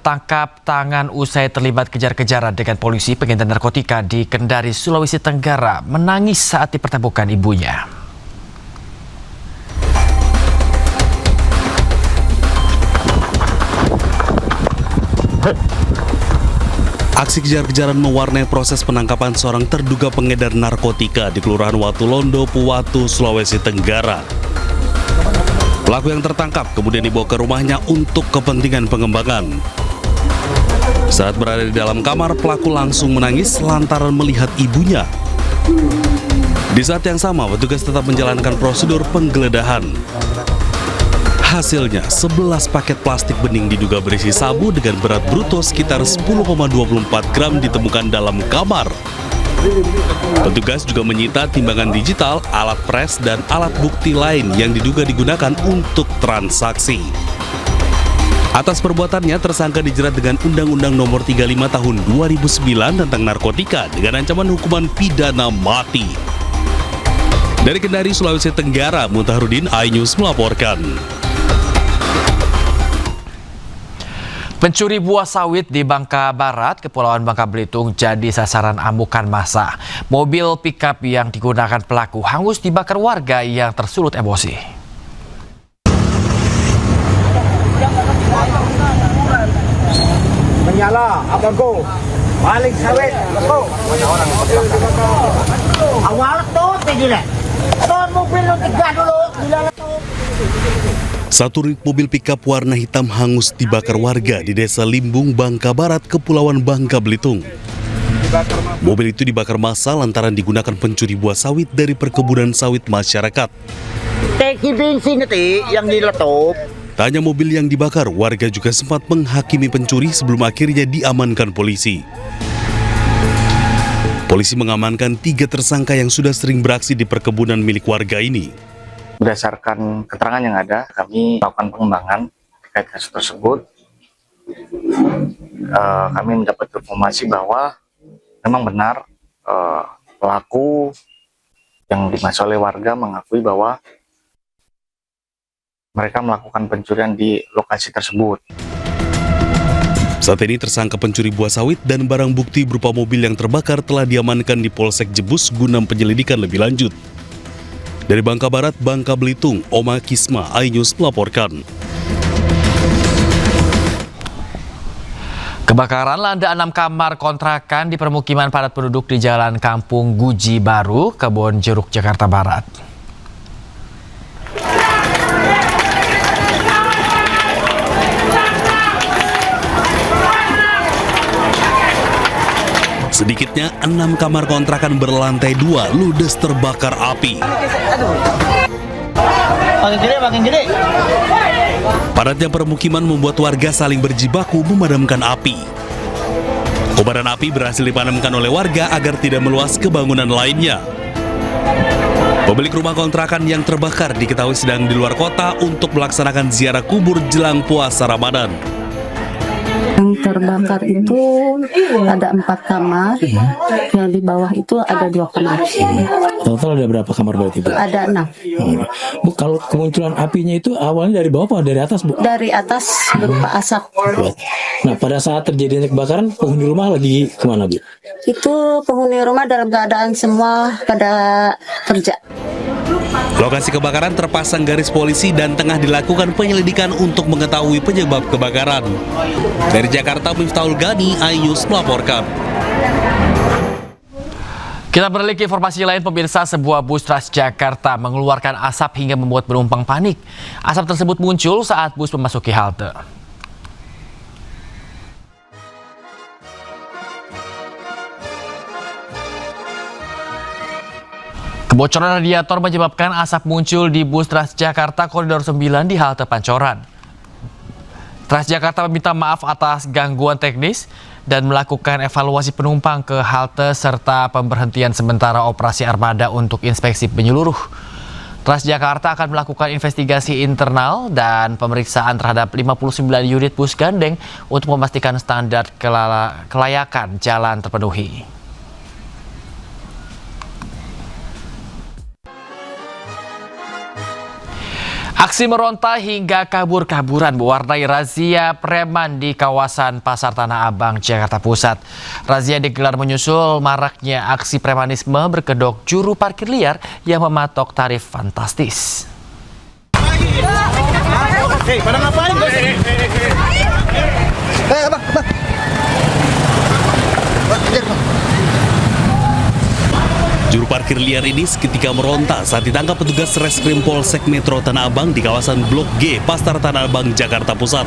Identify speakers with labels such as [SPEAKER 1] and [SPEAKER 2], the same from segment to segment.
[SPEAKER 1] tertangkap tangan usai terlibat kejar-kejaran dengan polisi pengedar narkotika di Kendari, Sulawesi Tenggara, menangis saat dipertemukan ibunya.
[SPEAKER 2] Aksi kejar-kejaran mewarnai proses penangkapan seorang terduga pengedar narkotika di Kelurahan Watulondo, Puwatu, Sulawesi Tenggara. Pelaku yang tertangkap kemudian dibawa ke rumahnya untuk kepentingan pengembangan. Saat berada di dalam kamar, pelaku langsung menangis lantaran melihat ibunya. Di saat yang sama, petugas tetap menjalankan prosedur penggeledahan. Hasilnya, 11 paket plastik bening diduga berisi sabu dengan berat bruto sekitar 10,24 gram ditemukan dalam kamar. Petugas juga menyita timbangan digital, alat pres, dan alat bukti lain yang diduga digunakan untuk transaksi. Atas perbuatannya, tersangka dijerat dengan Undang-Undang Nomor 35 Tahun 2009 tentang narkotika dengan ancaman hukuman pidana mati. Dari Kendari, Sulawesi Tenggara, Mutahrudin, iNews melaporkan.
[SPEAKER 1] Pencuri buah sawit di Bangka Barat, Kepulauan Bangka Belitung, jadi sasaran amukan massa. Mobil pickup yang digunakan pelaku hangus dibakar warga yang tersulut emosi.
[SPEAKER 3] Menyala, abangku, balik sawit, abangku. Awal tuh, tidak. Tuh mobil lu tiga dulu,
[SPEAKER 2] Satu unit mobil pickup warna hitam hangus dibakar warga di Desa Limbung, Bangka Barat, Kepulauan Bangka Belitung. Mobil itu dibakar massa lantaran digunakan pencuri buah sawit dari perkebunan sawit masyarakat.
[SPEAKER 3] teki bensin nanti yang diletup.
[SPEAKER 2] Tak hanya mobil yang dibakar, warga juga sempat menghakimi pencuri sebelum akhirnya diamankan polisi. Polisi mengamankan 3 tersangka yang sudah sering beraksi di perkebunan milik warga ini.
[SPEAKER 4] Berdasarkan keterangan yang ada, kami melakukan pengembangan terkait kasus tersebut. Kami mendapat informasi bahwa memang benar pelaku yang dimaksud oleh warga mengakui bahwa mereka melakukan pencurian di lokasi tersebut.
[SPEAKER 2] Saat ini tersangka pencuri buah sawit dan barang bukti berupa mobil yang terbakar telah diamankan di Polsek Jebus guna penyelidikan lebih lanjut. Dari Bangka Barat, Bangka Belitung, Oma Kisma, iNews melaporkan.
[SPEAKER 1] Kebakaran melanda 6 kamar kontrakan di permukiman padat penduduk di Jalan Kampung Guji Baru, Kebon Jeruk, Jakarta Barat.
[SPEAKER 2] Sedikitnya 6 kamar kontrakan berlantai 2 ludes terbakar api.
[SPEAKER 3] Makin gede.
[SPEAKER 2] Padatnya permukiman membuat warga saling berjibaku memadamkan api. Kobaran api berhasil dipadamkan oleh warga agar tidak meluas ke bangunan lainnya. Pemilik rumah kontrakan yang terbakar diketahui sedang di luar kota untuk melaksanakan ziarah kubur jelang puasa Ramadan.
[SPEAKER 5] Yang terbakar itu ada 4 kamar, yang di bawah itu ada 2 kamar.
[SPEAKER 6] Total ada berapa kamar berarti, Bu?
[SPEAKER 5] Ada 6.
[SPEAKER 6] Bu, kalau kemunculan apinya itu awalnya dari bawah apa dari atas, Bu?
[SPEAKER 5] Dari atas berupa asap.
[SPEAKER 6] Nah, pada saat terjadinya kebakaran, penghuni rumah lagi kemana, Bu?
[SPEAKER 5] Itu penghuni rumah dalam keadaan semua pada kerja.
[SPEAKER 2] Lokasi kebakaran terpasang garis polisi dan tengah dilakukan penyelidikan untuk mengetahui penyebab kebakaran. Dari Jakarta, Miftahul Gani, iNews melaporkan.
[SPEAKER 1] Kita beralih ke informasi lain, pemirsa. Sebuah bus Transjakarta mengeluarkan asap hingga membuat penumpang panik. Asap tersebut muncul saat bus memasuki halte. Kebocoran radiator menyebabkan asap muncul di bus Transjakarta Koridor 9 di halte Pancoran. Transjakarta meminta maaf atas gangguan teknis dan melakukan evaluasi penumpang ke halte serta pemberhentian sementara operasi armada untuk inspeksi menyeluruh. Transjakarta akan melakukan investigasi internal dan pemeriksaan terhadap 59 unit bus gandeng untuk memastikan standar kelayakan jalan terpenuhi. Aksi meronta hingga kabur-kaburan mewarnai razia preman di kawasan Pasar Tanah Abang, Jakarta Pusat. Razia digelar menyusul maraknya aksi premanisme berkedok juru parkir liar yang mematok tarif fantastis.
[SPEAKER 2] Juru parkir liar ini seketika meronta saat ditangkap petugas Reskrim Polsek Metro Tanah Abang di kawasan Blok G, Pasar Tanah Abang, Jakarta Pusat.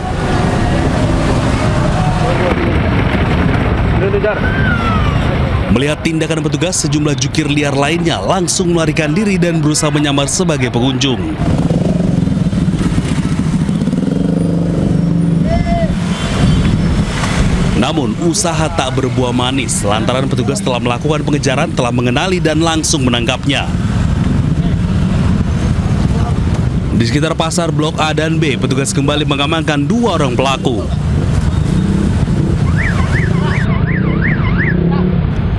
[SPEAKER 2] Melihat tindakan petugas, sejumlah jukir liar lainnya langsung melarikan diri dan berusaha menyamar sebagai pengunjung. Namun, usaha tak berbuah manis lantaran petugas telah melakukan pengejaran, telah mengenali dan langsung menangkapnya. Di sekitar pasar Blok A dan B, petugas kembali mengamankan 2 orang pelaku.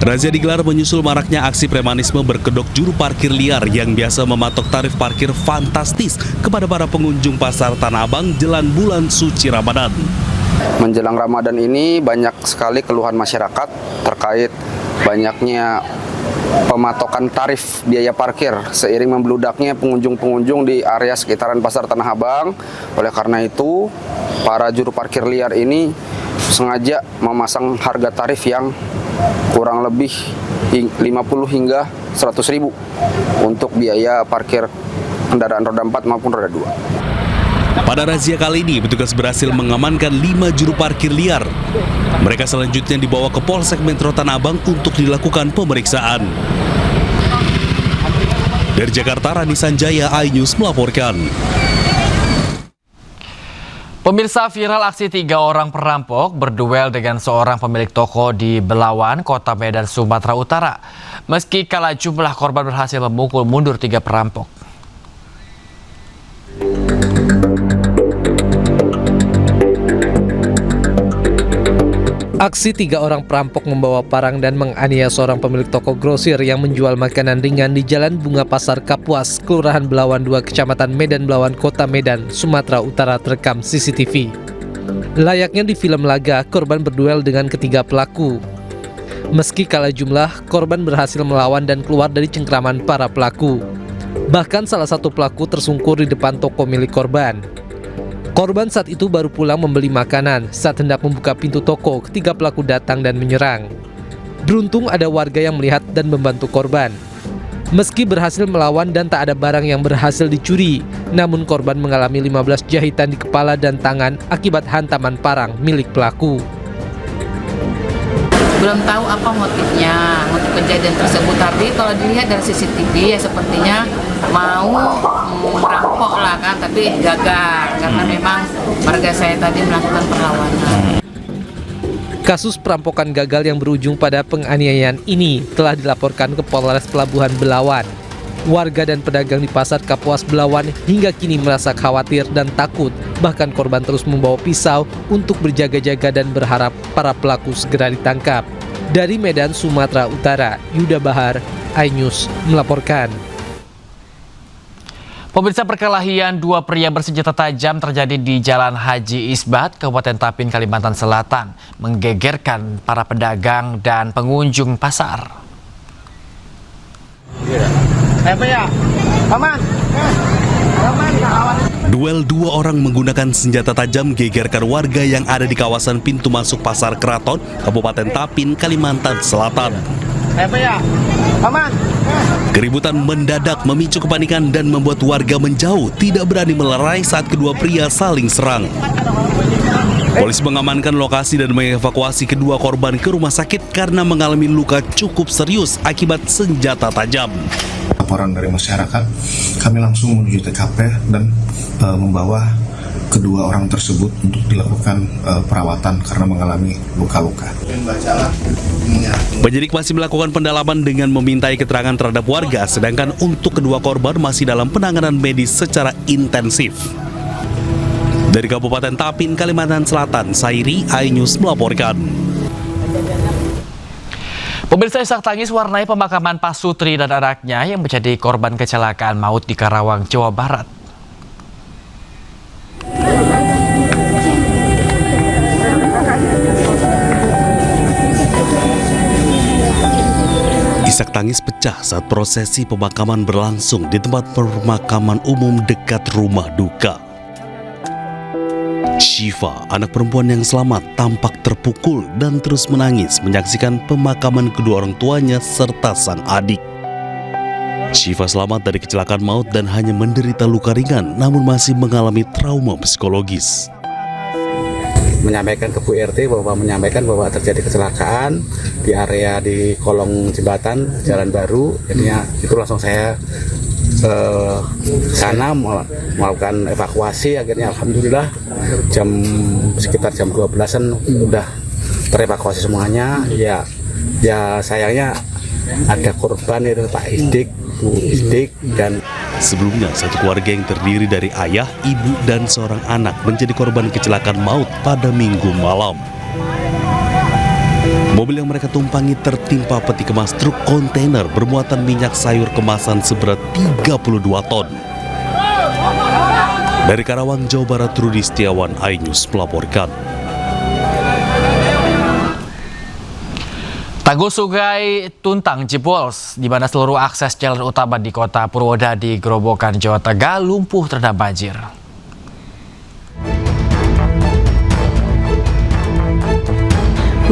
[SPEAKER 2] Razia digelar menyusul maraknya aksi premanisme berkedok juru parkir liar yang biasa mematok tarif parkir fantastis kepada para pengunjung Pasar Tanah Abang jelang bulan suci Ramadan.
[SPEAKER 7] Menjelang Ramadan ini banyak sekali keluhan masyarakat terkait banyaknya pematokan tarif biaya parkir seiring membeludaknya pengunjung-pengunjung di area sekitaran Pasar Tanah Abang. Oleh karena itu, para juru parkir liar ini sengaja memasang harga tarif yang kurang lebih 50 hingga 100.000 untuk biaya parkir kendaraan roda 4 maupun roda 2.
[SPEAKER 2] Pada razia kali ini, petugas berhasil mengamankan 5 juru parkir liar. Mereka selanjutnya dibawa ke Polsek Metro Tanah Abang untuk dilakukan pemeriksaan. Dari Jakarta, Rani Sanjaya, iNews melaporkan.
[SPEAKER 1] Pemirsa, viral aksi 3 orang perampok berduel dengan seorang pemilik toko di Belawan, Kota Medan, Sumatera Utara. Meski kalah jumlah korban berhasil memukul mundur 3 perampok.
[SPEAKER 8] Aksi 3 orang perampok membawa parang dan menganiaya seorang pemilik toko grosir yang menjual makanan ringan di Jalan Bunga Pasar Kapuas, Kelurahan Belawan 2, Kecamatan Medan Belawan, Kota Medan, Sumatera Utara terekam CCTV. Layaknya di film laga, korban berduel dengan ketiga pelaku. Meski kalah jumlah, korban berhasil melawan dan keluar dari cengkraman para pelaku. Bahkan salah satu pelaku tersungkur di depan toko milik korban. Korban saat itu baru pulang membeli makanan. Saat hendak membuka pintu toko, ketiga pelaku datang dan menyerang. Beruntung ada warga yang melihat dan membantu korban. Meski berhasil melawan dan tak ada barang yang berhasil dicuri, namun korban mengalami 15 jahitan di kepala dan tangan akibat hantaman parang milik pelaku.
[SPEAKER 9] Belum tahu apa motifnya, motif kejadian tersebut, tapi kalau dilihat dari CCTV ya sepertinya mau merampok lah kan, tapi gagal karena memang warga saya tadi melakukan perlawanan.
[SPEAKER 8] Kasus perampokan gagal yang berujung pada penganiayaan ini telah dilaporkan ke Polres Pelabuhan Belawan. Warga dan pedagang di Pasar Kapuas Belawan hingga kini merasa khawatir dan takut. Bahkan korban terus membawa pisau untuk berjaga-jaga dan berharap para pelaku segera ditangkap. Dari Medan, Sumatera Utara, Yuda Bahar, iNews melaporkan.
[SPEAKER 1] Pemirsa, perkelahian 2 pria bersenjata tajam terjadi di Jalan Haji Isbat, Kabupaten Tapin, Kalimantan Selatan, menggegerkan para pedagang dan pengunjung pasar.
[SPEAKER 2] Duel 2 orang menggunakan senjata tajam gegerkan warga yang ada di kawasan pintu masuk Pasar Keraton, Kabupaten Tapin, Kalimantan Selatan. Keributan mendadak memicu kepanikan dan membuat warga menjauh, tidak berani melerai saat kedua pria saling serang. Polisi mengamankan lokasi dan mengevakuasi kedua korban ke rumah sakit karena mengalami luka cukup serius akibat senjata tajam.
[SPEAKER 10] Laporan dari masyarakat, kami langsung menuju TKP dan membawa kedua orang tersebut untuk dilakukan perawatan karena mengalami luka-luka.
[SPEAKER 2] Penyidik masih melakukan pendalaman dengan memintai keterangan terhadap warga, sedangkan untuk kedua korban masih dalam penanganan medis secara intensif. Dari Kabupaten Tapin, Kalimantan Selatan, Sairi, iNews melaporkan.
[SPEAKER 1] Pemirsa, isak tangis warnai pemakaman Pak Sutri dan anaknya yang menjadi korban kecelakaan maut di Karawang, Jawa Barat.
[SPEAKER 2] Isak tangis pecah saat prosesi pemakaman berlangsung di tempat pemakaman umum dekat rumah duka. Syifa, anak perempuan yang selamat, tampak terpukul dan terus menangis menyaksikan pemakaman kedua orang tuanya serta sang adik. Syifa selamat dari kecelakaan maut dan hanya menderita luka ringan, namun masih mengalami trauma psikologis.
[SPEAKER 11] Menyampaikan ke Bu RT bahwa terjadi kecelakaan di area di kolong jembatan Jalan Baru. Jadinya itu langsung saya ke sana melakukan evakuasi. Akhirnya alhamdulillah sekitar jam 12-an udah terevakuasi semuanya. Ya sayangnya ada korban itu Pak Isdik, Bu Isdik, dan
[SPEAKER 2] sebelumnya satu keluarga yang terdiri dari ayah, ibu, dan seorang anak menjadi korban kecelakaan maut pada Minggu malam. Mobil yang mereka tumpangi tertimpa peti kemas truk kontainer bermuatan minyak sayur kemasan seberat 32 ton. Dari Karawang, Jawa Barat, Rudi Setiawan, iNews melaporkan.
[SPEAKER 1] Tanggul Sungai Tuntang jebol, di mana seluruh akses jalan utama di kota Purwodadi, Grobogan, Jawa Tengah lumpuh terendam banjir.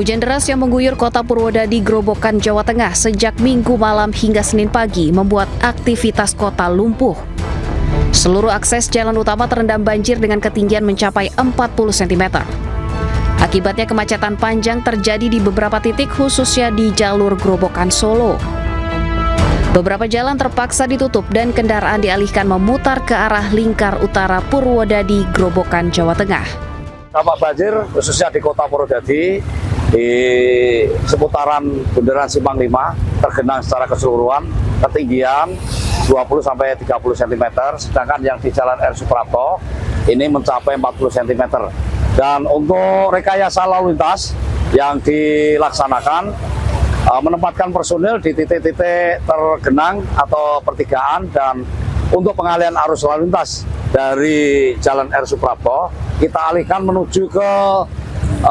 [SPEAKER 12] Hujan deras yang mengguyur kota Purwodadi, Grobogan, Jawa Tengah sejak Minggu malam hingga Senin pagi membuat aktivitas kota lumpuh. Seluruh akses jalan utama terendam banjir dengan ketinggian mencapai 40 cm. Akibatnya kemacetan panjang terjadi di beberapa titik khususnya di jalur Grobogan Solo. Beberapa jalan terpaksa ditutup dan kendaraan dialihkan memutar ke arah lingkar utara Purwodadi, Grobogan, Jawa Tengah.
[SPEAKER 13] Dampak banjir khususnya di kota Purwodadi, di seputaran Bundaran Simpang 5 tergenang secara keseluruhan ketinggian 20-30 cm, sedangkan yang di Jalan R. Suprapto ini mencapai 40 cm. Dan untuk rekayasa lalu lintas yang dilaksanakan menempatkan personil di titik-titik tergenang atau pertigaan, dan untuk pengalihan arus lalu lintas dari Jalan R. Suprapto kita alihkan menuju ke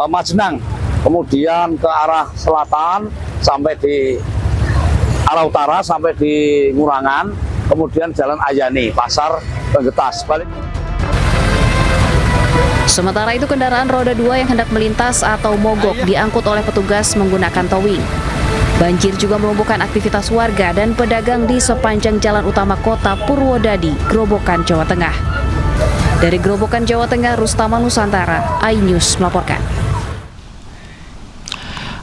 [SPEAKER 13] Majenang, kemudian ke arah selatan sampai di arah utara sampai di Ngurangan, kemudian Jalan Ayani, Pasar Penggetas.
[SPEAKER 12] Sementara itu kendaraan roda 2 yang hendak melintas atau mogok diangkut oleh petugas menggunakan towing. Banjir juga melumpuhkan aktivitas warga dan pedagang di sepanjang jalan utama kota Purwodadi, Grobogan, Jawa Tengah. Dari Grobogan, Jawa Tengah, Rustama Nusantara, iNews melaporkan.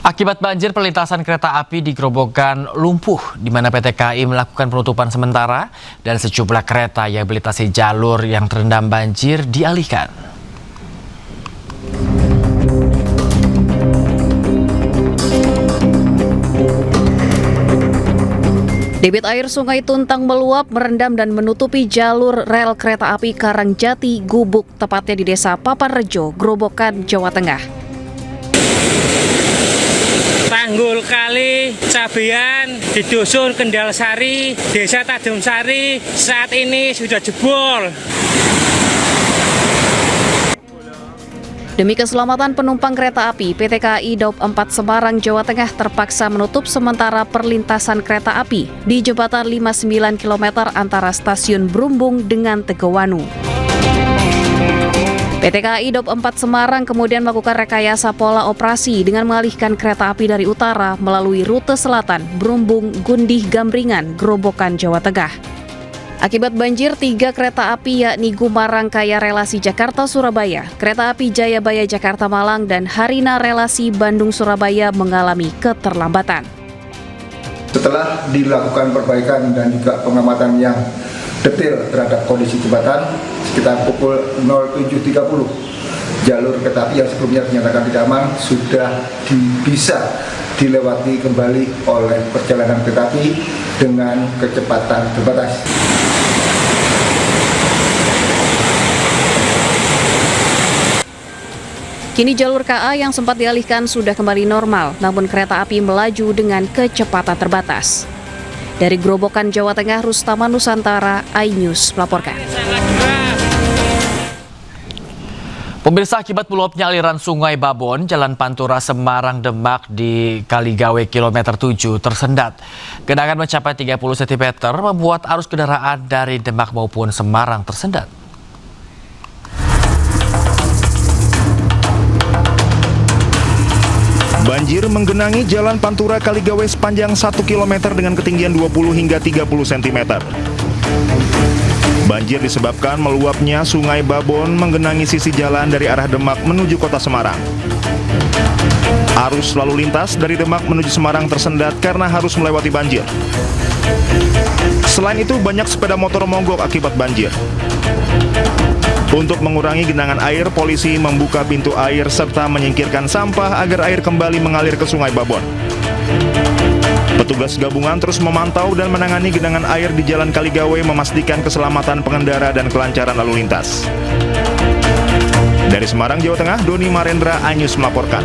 [SPEAKER 1] Akibat banjir, perlintasan kereta api di Grobogan lumpuh, di mana PT KAI melakukan penutupan sementara dan sejumlah kereta yang melintasi jalur yang terendam banjir dialihkan.
[SPEAKER 12] Debit air Sungai Tuntang meluap, merendam dan menutupi jalur rel kereta api Karangjati Gubuk, tepatnya di Desa Papanrejo, Grobogan, Jawa Tengah.
[SPEAKER 14] Tanggul Kali Cabean di Dusun Kendal Sari, Desa Tajam Sari saat ini sudah jebol.
[SPEAKER 12] Demi keselamatan penumpang kereta api, PT KAI Daup 4 Semarang, Jawa Tengah terpaksa menutup sementara perlintasan kereta api di jembatan 59 km antara stasiun Brumbung dengan Tegawanu. PT KAI Daup 4 Semarang kemudian melakukan rekayasa pola operasi dengan mengalihkan kereta api dari utara melalui rute selatan Brumbung, Gundih, Gambringan, Grobogan, Jawa Tengah. Akibat banjir, 3 kereta api yakni Gumarang Kaya relasi Jakarta-Surabaya, kereta api Jayabaya Jakarta-Malang, dan Harina relasi Bandung-Surabaya mengalami keterlambatan.
[SPEAKER 15] Setelah dilakukan perbaikan dan juga pengamatan yang detail terhadap kondisi jembatan, sekitar pukul 07.30, jalur kereta api yang sebelumnya dinyatakan tidak aman sudah bisa dilewati kembali oleh perjalanan kereta api dengan kecepatan terbatas.
[SPEAKER 12] Kini jalur KA yang sempat dialihkan sudah kembali normal, namun kereta api melaju dengan kecepatan terbatas. Dari Grobogan, Jawa Tengah, Rustama Nusantara, iNews melaporkan.
[SPEAKER 1] Pemirsa, akibat meluapnya aliran Sungai Babon, Jalan Pantura Semarang Demak di Kaligawe kilometer 7 tersendat. Genangan mencapai 30 cm membuat arus kendaraan dari Demak maupun Semarang tersendat.
[SPEAKER 16] Banjir menggenangi Jalan Pantura Kaligawe sepanjang 1 km dengan ketinggian 20 hingga 30 cm. Banjir disebabkan meluapnya Sungai Babon menggenangi sisi jalan dari arah Demak menuju kota Semarang. Arus lalu lintas dari Demak menuju Semarang tersendat karena harus melewati banjir. Selain itu, banyak sepeda motor mogok akibat banjir. Untuk mengurangi genangan air, polisi membuka pintu air serta menyingkirkan sampah agar air kembali mengalir ke Sungai Babon. Petugas gabungan terus memantau dan menangani genangan air di Jalan Kaligawe, memastikan keselamatan pengendara dan kelancaran lalu lintas. Dari Semarang, Jawa Tengah, Doni Marendra, iNews melaporkan.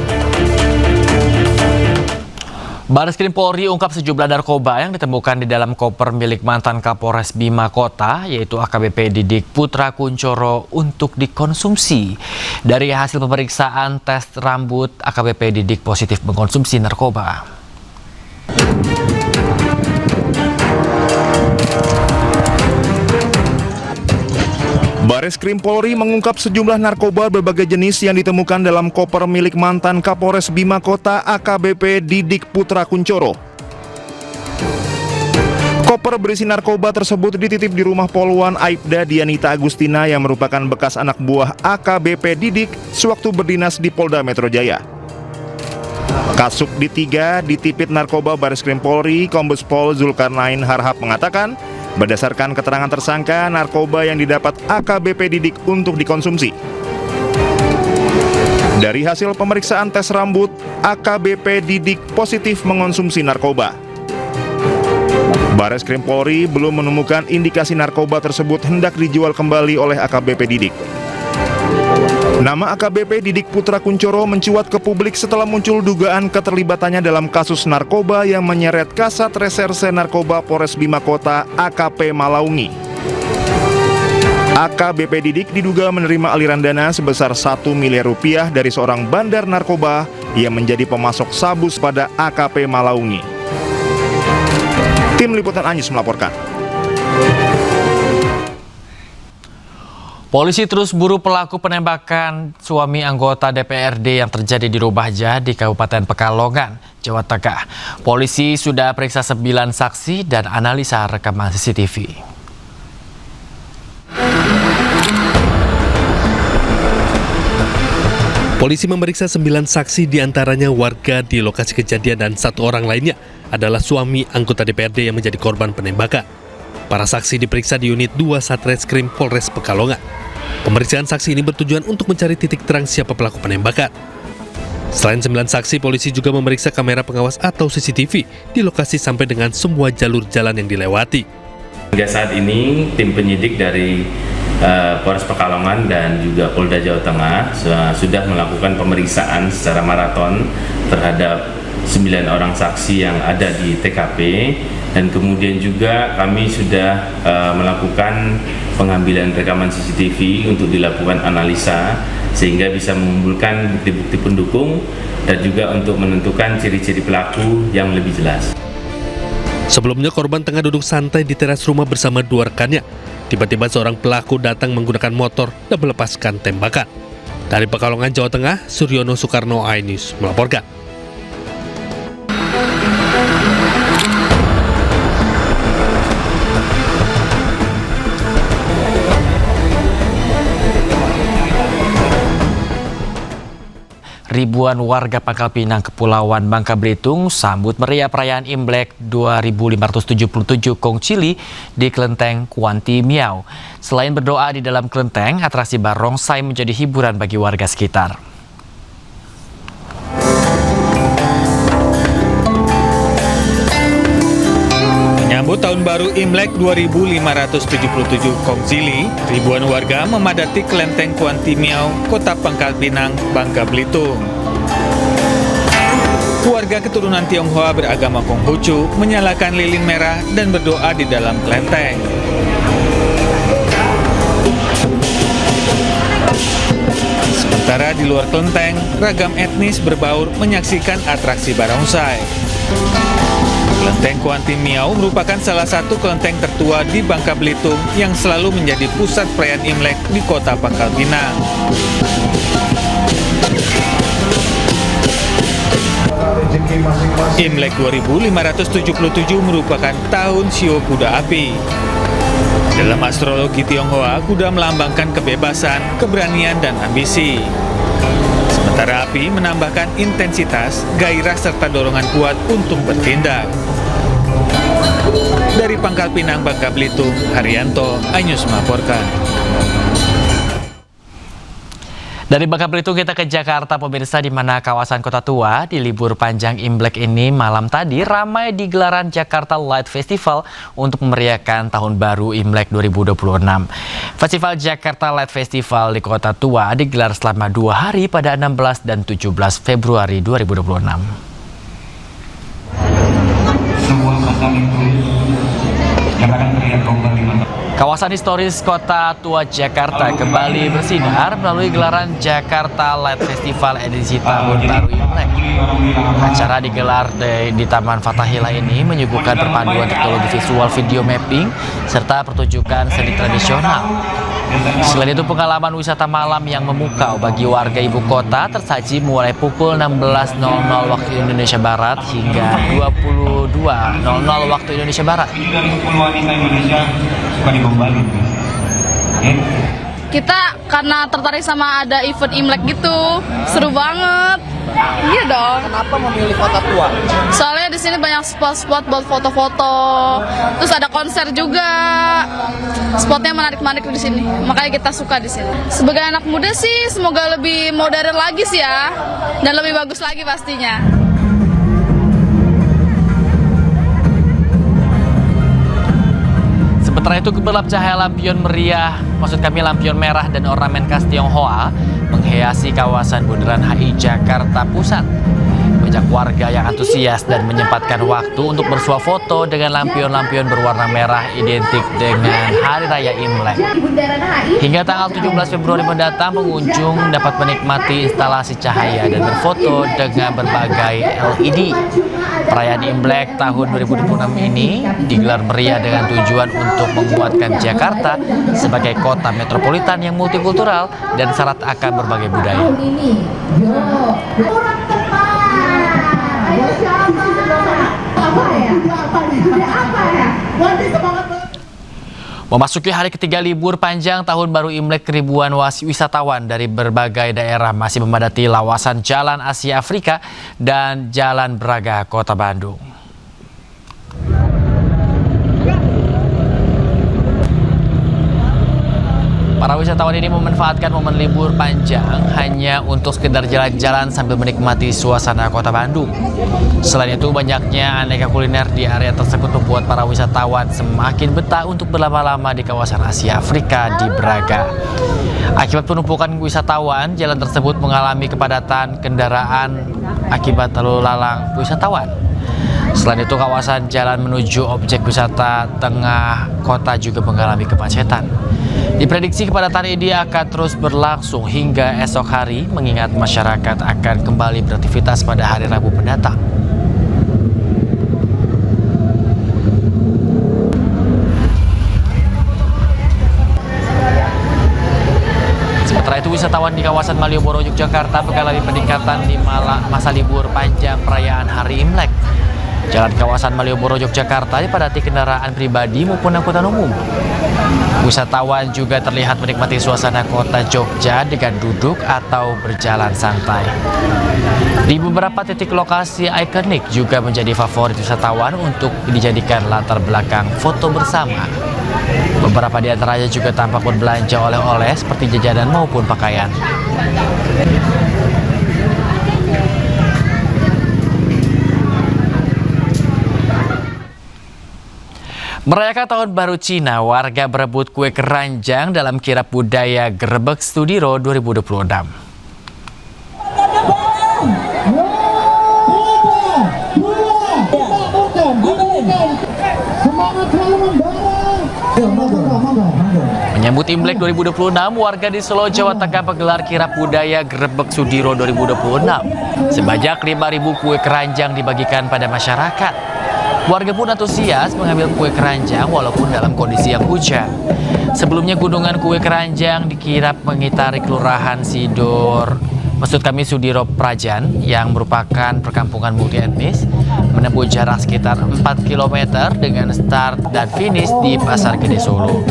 [SPEAKER 1] Bareskrim Polri ungkap sejumlah narkoba yang ditemukan di dalam koper milik mantan Kapolres Bima Kota, yaitu AKBP Didik Putra Kuncoro, untuk dikonsumsi. Dari hasil pemeriksaan tes rambut, AKBP Didik positif mengkonsumsi narkoba.
[SPEAKER 16] Bareskrim Polri mengungkap sejumlah narkoba berbagai jenis yang ditemukan dalam koper milik mantan Kapolres Bima Kota AKBP Didik Putra Kuncoro. Koper berisi narkoba tersebut dititip di rumah Poluan Aibda Dianita Agustina yang merupakan bekas anak buah AKBP Didik sewaktu berdinas di Polda Metro Jaya. Kasubdit 3 Ditipit Narkoba Bareskrim Polri, Kombes Pol Zulkarnain Harhab mengatakan, berdasarkan keterangan tersangka, narkoba yang didapat AKBP Didik untuk dikonsumsi. Dari hasil pemeriksaan tes rambut, AKBP Didik positif mengonsumsi narkoba. Bareskrim Polri belum menemukan indikasi narkoba tersebut hendak dijual kembali oleh AKBP Didik. Nama AKBP Didik Putra Kuncoro mencuat ke publik setelah muncul dugaan keterlibatannya dalam kasus narkoba yang menyeret Kasat Reserse Narkoba Polres Bima Kota AKP Malaungi. AKBP Didik diduga menerima aliran dana sebesar 1 miliar rupiah dari seorang bandar narkoba yang menjadi pemasok sabu pada AKP Malaungi. Tim Liputan iNews melaporkan.
[SPEAKER 1] Polisi terus buru pelaku penembakan suami anggota DPRD yang terjadi di Rubahja di Kabupaten Pekalongan, Jawa Tengah. Polisi sudah periksa 9 saksi dan analisa rekaman CCTV.
[SPEAKER 17] Polisi memeriksa 9 saksi, diantaranya warga di lokasi kejadian dan 1 orang lainnya adalah suami anggota DPRD yang menjadi korban penembakan. Para saksi diperiksa di unit 2 Satreskrim Polres Pekalongan. Pemeriksaan saksi ini bertujuan untuk mencari titik terang siapa pelaku penembakan. Selain 9 saksi, polisi juga memeriksa kamera pengawas atau CCTV di lokasi sampai dengan semua jalur jalan yang dilewati.
[SPEAKER 18] Hingga saat ini, tim penyidik dari Polres Pekalongan dan juga Polda Jawa Tengah sudah melakukan pemeriksaan secara maraton terhadap 9 orang saksi yang ada di TKP, dan kemudian juga kami sudah melakukan pengambilan rekaman CCTV untuk dilakukan analisa sehingga bisa mengumpulkan bukti-bukti pendukung dan juga untuk menentukan ciri-ciri pelaku yang lebih jelas.
[SPEAKER 17] Sebelumnya korban tengah duduk santai di teras rumah bersama 2 rekannya. Tiba-tiba seorang pelaku datang menggunakan motor dan melepaskan tembakan. Dari Pekalongan, Jawa Tengah, Suryono Soekarno, iNews melaporkan.
[SPEAKER 1] Ribuan warga Pangkal Pinang, Kepulauan Bangka Belitung sambut meriah perayaan Imlek 2577 Kong Chili di Kelenteng Kuanti Miau. Selain berdoa di dalam kelenteng, atraksi barongsai menjadi hiburan bagi warga sekitar.
[SPEAKER 19] Menyambut Tahun Baru Imlek 2577 Kong Chili, ribuan warga memadati Kelenteng Kuanti Miau, Kota Pangkal Pinang, Bangka Belitung. Warga keturunan Tionghoa beragama Konghucu menyalakan lilin merah dan berdoa di dalam kelenteng. Sementara di luar kelenteng, ragam etnis berbaur menyaksikan atraksi barongsai. Kelenteng Kuanti Miau merupakan salah satu kelenteng tertua di Bangka Belitung yang selalu menjadi pusat perayaan Imlek di kota Pangkal Pinang. Imlek 2577 merupakan tahun Shio Kuda Api. Dalam astrologi Tionghoa, kuda melambangkan kebebasan, keberanian, dan ambisi. Sementara api menambahkan intensitas, gairah, serta dorongan kuat untuk bertindak. Dari Pangkal Pinang, Bangka Belitung, Haryanto, iNews melaporkan.
[SPEAKER 1] Dari Bangka Belitung kita ke Jakarta, pemirsa, di mana kawasan Kota Tua di libur panjang Imlek ini malam tadi ramai di gelaran Jakarta Light Festival untuk memeriahkan Tahun Baru Imlek 2026. Festival Jakarta Light Festival di Kota Tua digelar selama 2 hari pada 16 dan 17 Februari 2026. Kawasan historis Kota Tua Jakarta kembali bersinar melalui gelaran Jakarta Light Festival edisi Tahun Baru Imlek. Acara digelar di Taman Fathahillah ini menyuguhkan perpaduan teknologi visual video mapping serta pertunjukan seni tradisional. Selain itu, pengalaman wisata malam yang memukau bagi warga ibu kota tersaji mulai pukul 16.00 waktu Indonesia Barat hingga 22.00 waktu Indonesia Barat.
[SPEAKER 20] Kita karena tertarik sama ada event Imlek gitu, seru banget. Iya dong.
[SPEAKER 21] Kenapa memilih Kota Tua?
[SPEAKER 20] Soalnya di sini banyak spot-spot buat foto-foto. Terus ada konser juga. Spotnya menarik-menarik di sini. Makanya kita suka di sini. Sebagai anak muda sih, semoga lebih modern lagi sih ya, dan lebih bagus lagi pastinya.
[SPEAKER 1] Sementara itu, gemerlap cahaya lampion meriah, lampion merah dan ornamen khas Tionghoa menghiasi kawasan Bundaran HI Jakarta Pusat. Banyak warga yang antusias dan menyempatkan waktu untuk bersuah foto dengan lampion-lampion berwarna merah identik dengan Hari Raya Imlek. Hingga tanggal 17 Februari mendatang, pengunjung dapat menikmati instalasi cahaya dan berfoto dengan berbagai LED. Perayaan Imlek tahun 2026 ini digelar meriah dengan tujuan untuk menguatkan Jakarta sebagai kota metropolitan yang multikultural dan syarat akan berbagai budaya. Memasuki hari ketiga libur panjang Tahun Baru Imlek, ribuan wisatawan dari berbagai daerah masih memadati lawasan Jalan Asia Afrika dan Jalan Braga, Kota Bandung. Para wisatawan ini memanfaatkan momen libur panjang hanya untuk sekedar jalan-jalan sambil menikmati suasana Kota Bandung. Selain itu, banyaknya aneka kuliner di area tersebut membuat para wisatawan semakin betah untuk berlama-lama di kawasan Asia Afrika di Braga. Akibat penumpukan wisatawan, jalan tersebut mengalami kepadatan kendaraan akibat lalu lalang wisatawan. Selain itu, kawasan jalan menuju objek wisata tengah kota juga mengalami kemacetan. Diprediksi kepadatan ini akan terus berlangsung hingga esok hari, mengingat masyarakat akan kembali beraktivitas pada hari Rabu mendatang. Sementara itu, wisatawan di kawasan Malioboro, Yogyakarta mengalami peningkatan di masa libur panjang perayaan Hari Imlek. Jalan kawasan Malioboro, Yogyakarta dipadati kendaraan pribadi maupun angkutan umum. Wisatawan juga terlihat menikmati suasana kota Jogja dengan duduk atau berjalan santai. Di beberapa titik lokasi ikonik juga menjadi favorit wisatawan untuk dijadikan latar belakang foto bersama. Beberapa di antaranya juga tampak berbelanja oleh-oleh seperti jajanan maupun pakaian. Merayakan Tahun Baru Cina, warga berebut kue keranjang dalam kirap budaya Grebek Sudiro 2026. Menyambut Imlek 2026, warga di Solo, Jawa Tengah menggelar kirap budaya Grebek Sudiro 2026. Sebanyak 5.000 kue keranjang dibagikan pada masyarakat. Warga pun antusias mengambil kue keranjang walaupun dalam kondisi yang hujan. Sebelumnya gunungan kue keranjang dikirap mengitari Kelurahan Sudiro Prajan yang merupakan perkampungan multi etnis, menempuh jarak sekitar 4 km dengan start dan finish di Pasar Gede Solo.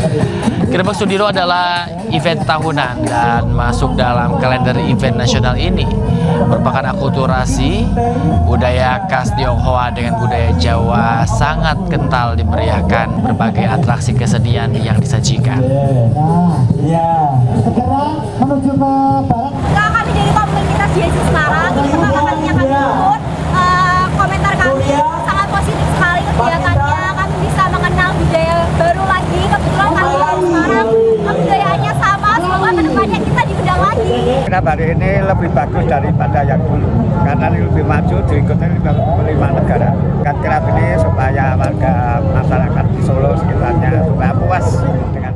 [SPEAKER 1] Grebek Sudiro adalah event tahunan dan masuk dalam kalender event nasional ini. Merupakan akulturasi budaya khas Tionghoa dengan budaya Jawa sangat kental dimeriahkan berbagai atraksi kesenian yang disajikan.
[SPEAKER 21] Kami dari komunitas JSC Semarang, ini pertama kalinya kami ikut. Komentar kami sangat positif sekali kegiatannya. Kami bisa mengenal budaya baru lagi. Kebetulan kami dari Semarang, budayaannya sama. Semoga kedepannya kita diundang lagi.
[SPEAKER 22] Kenapa hari ini lebih bagus daripada yang dulu? Karena ini lebih maju, diikuti 5 negara. Kan kirap ini supaya warga masyarakat di Solo sekitarnya supaya puas dengan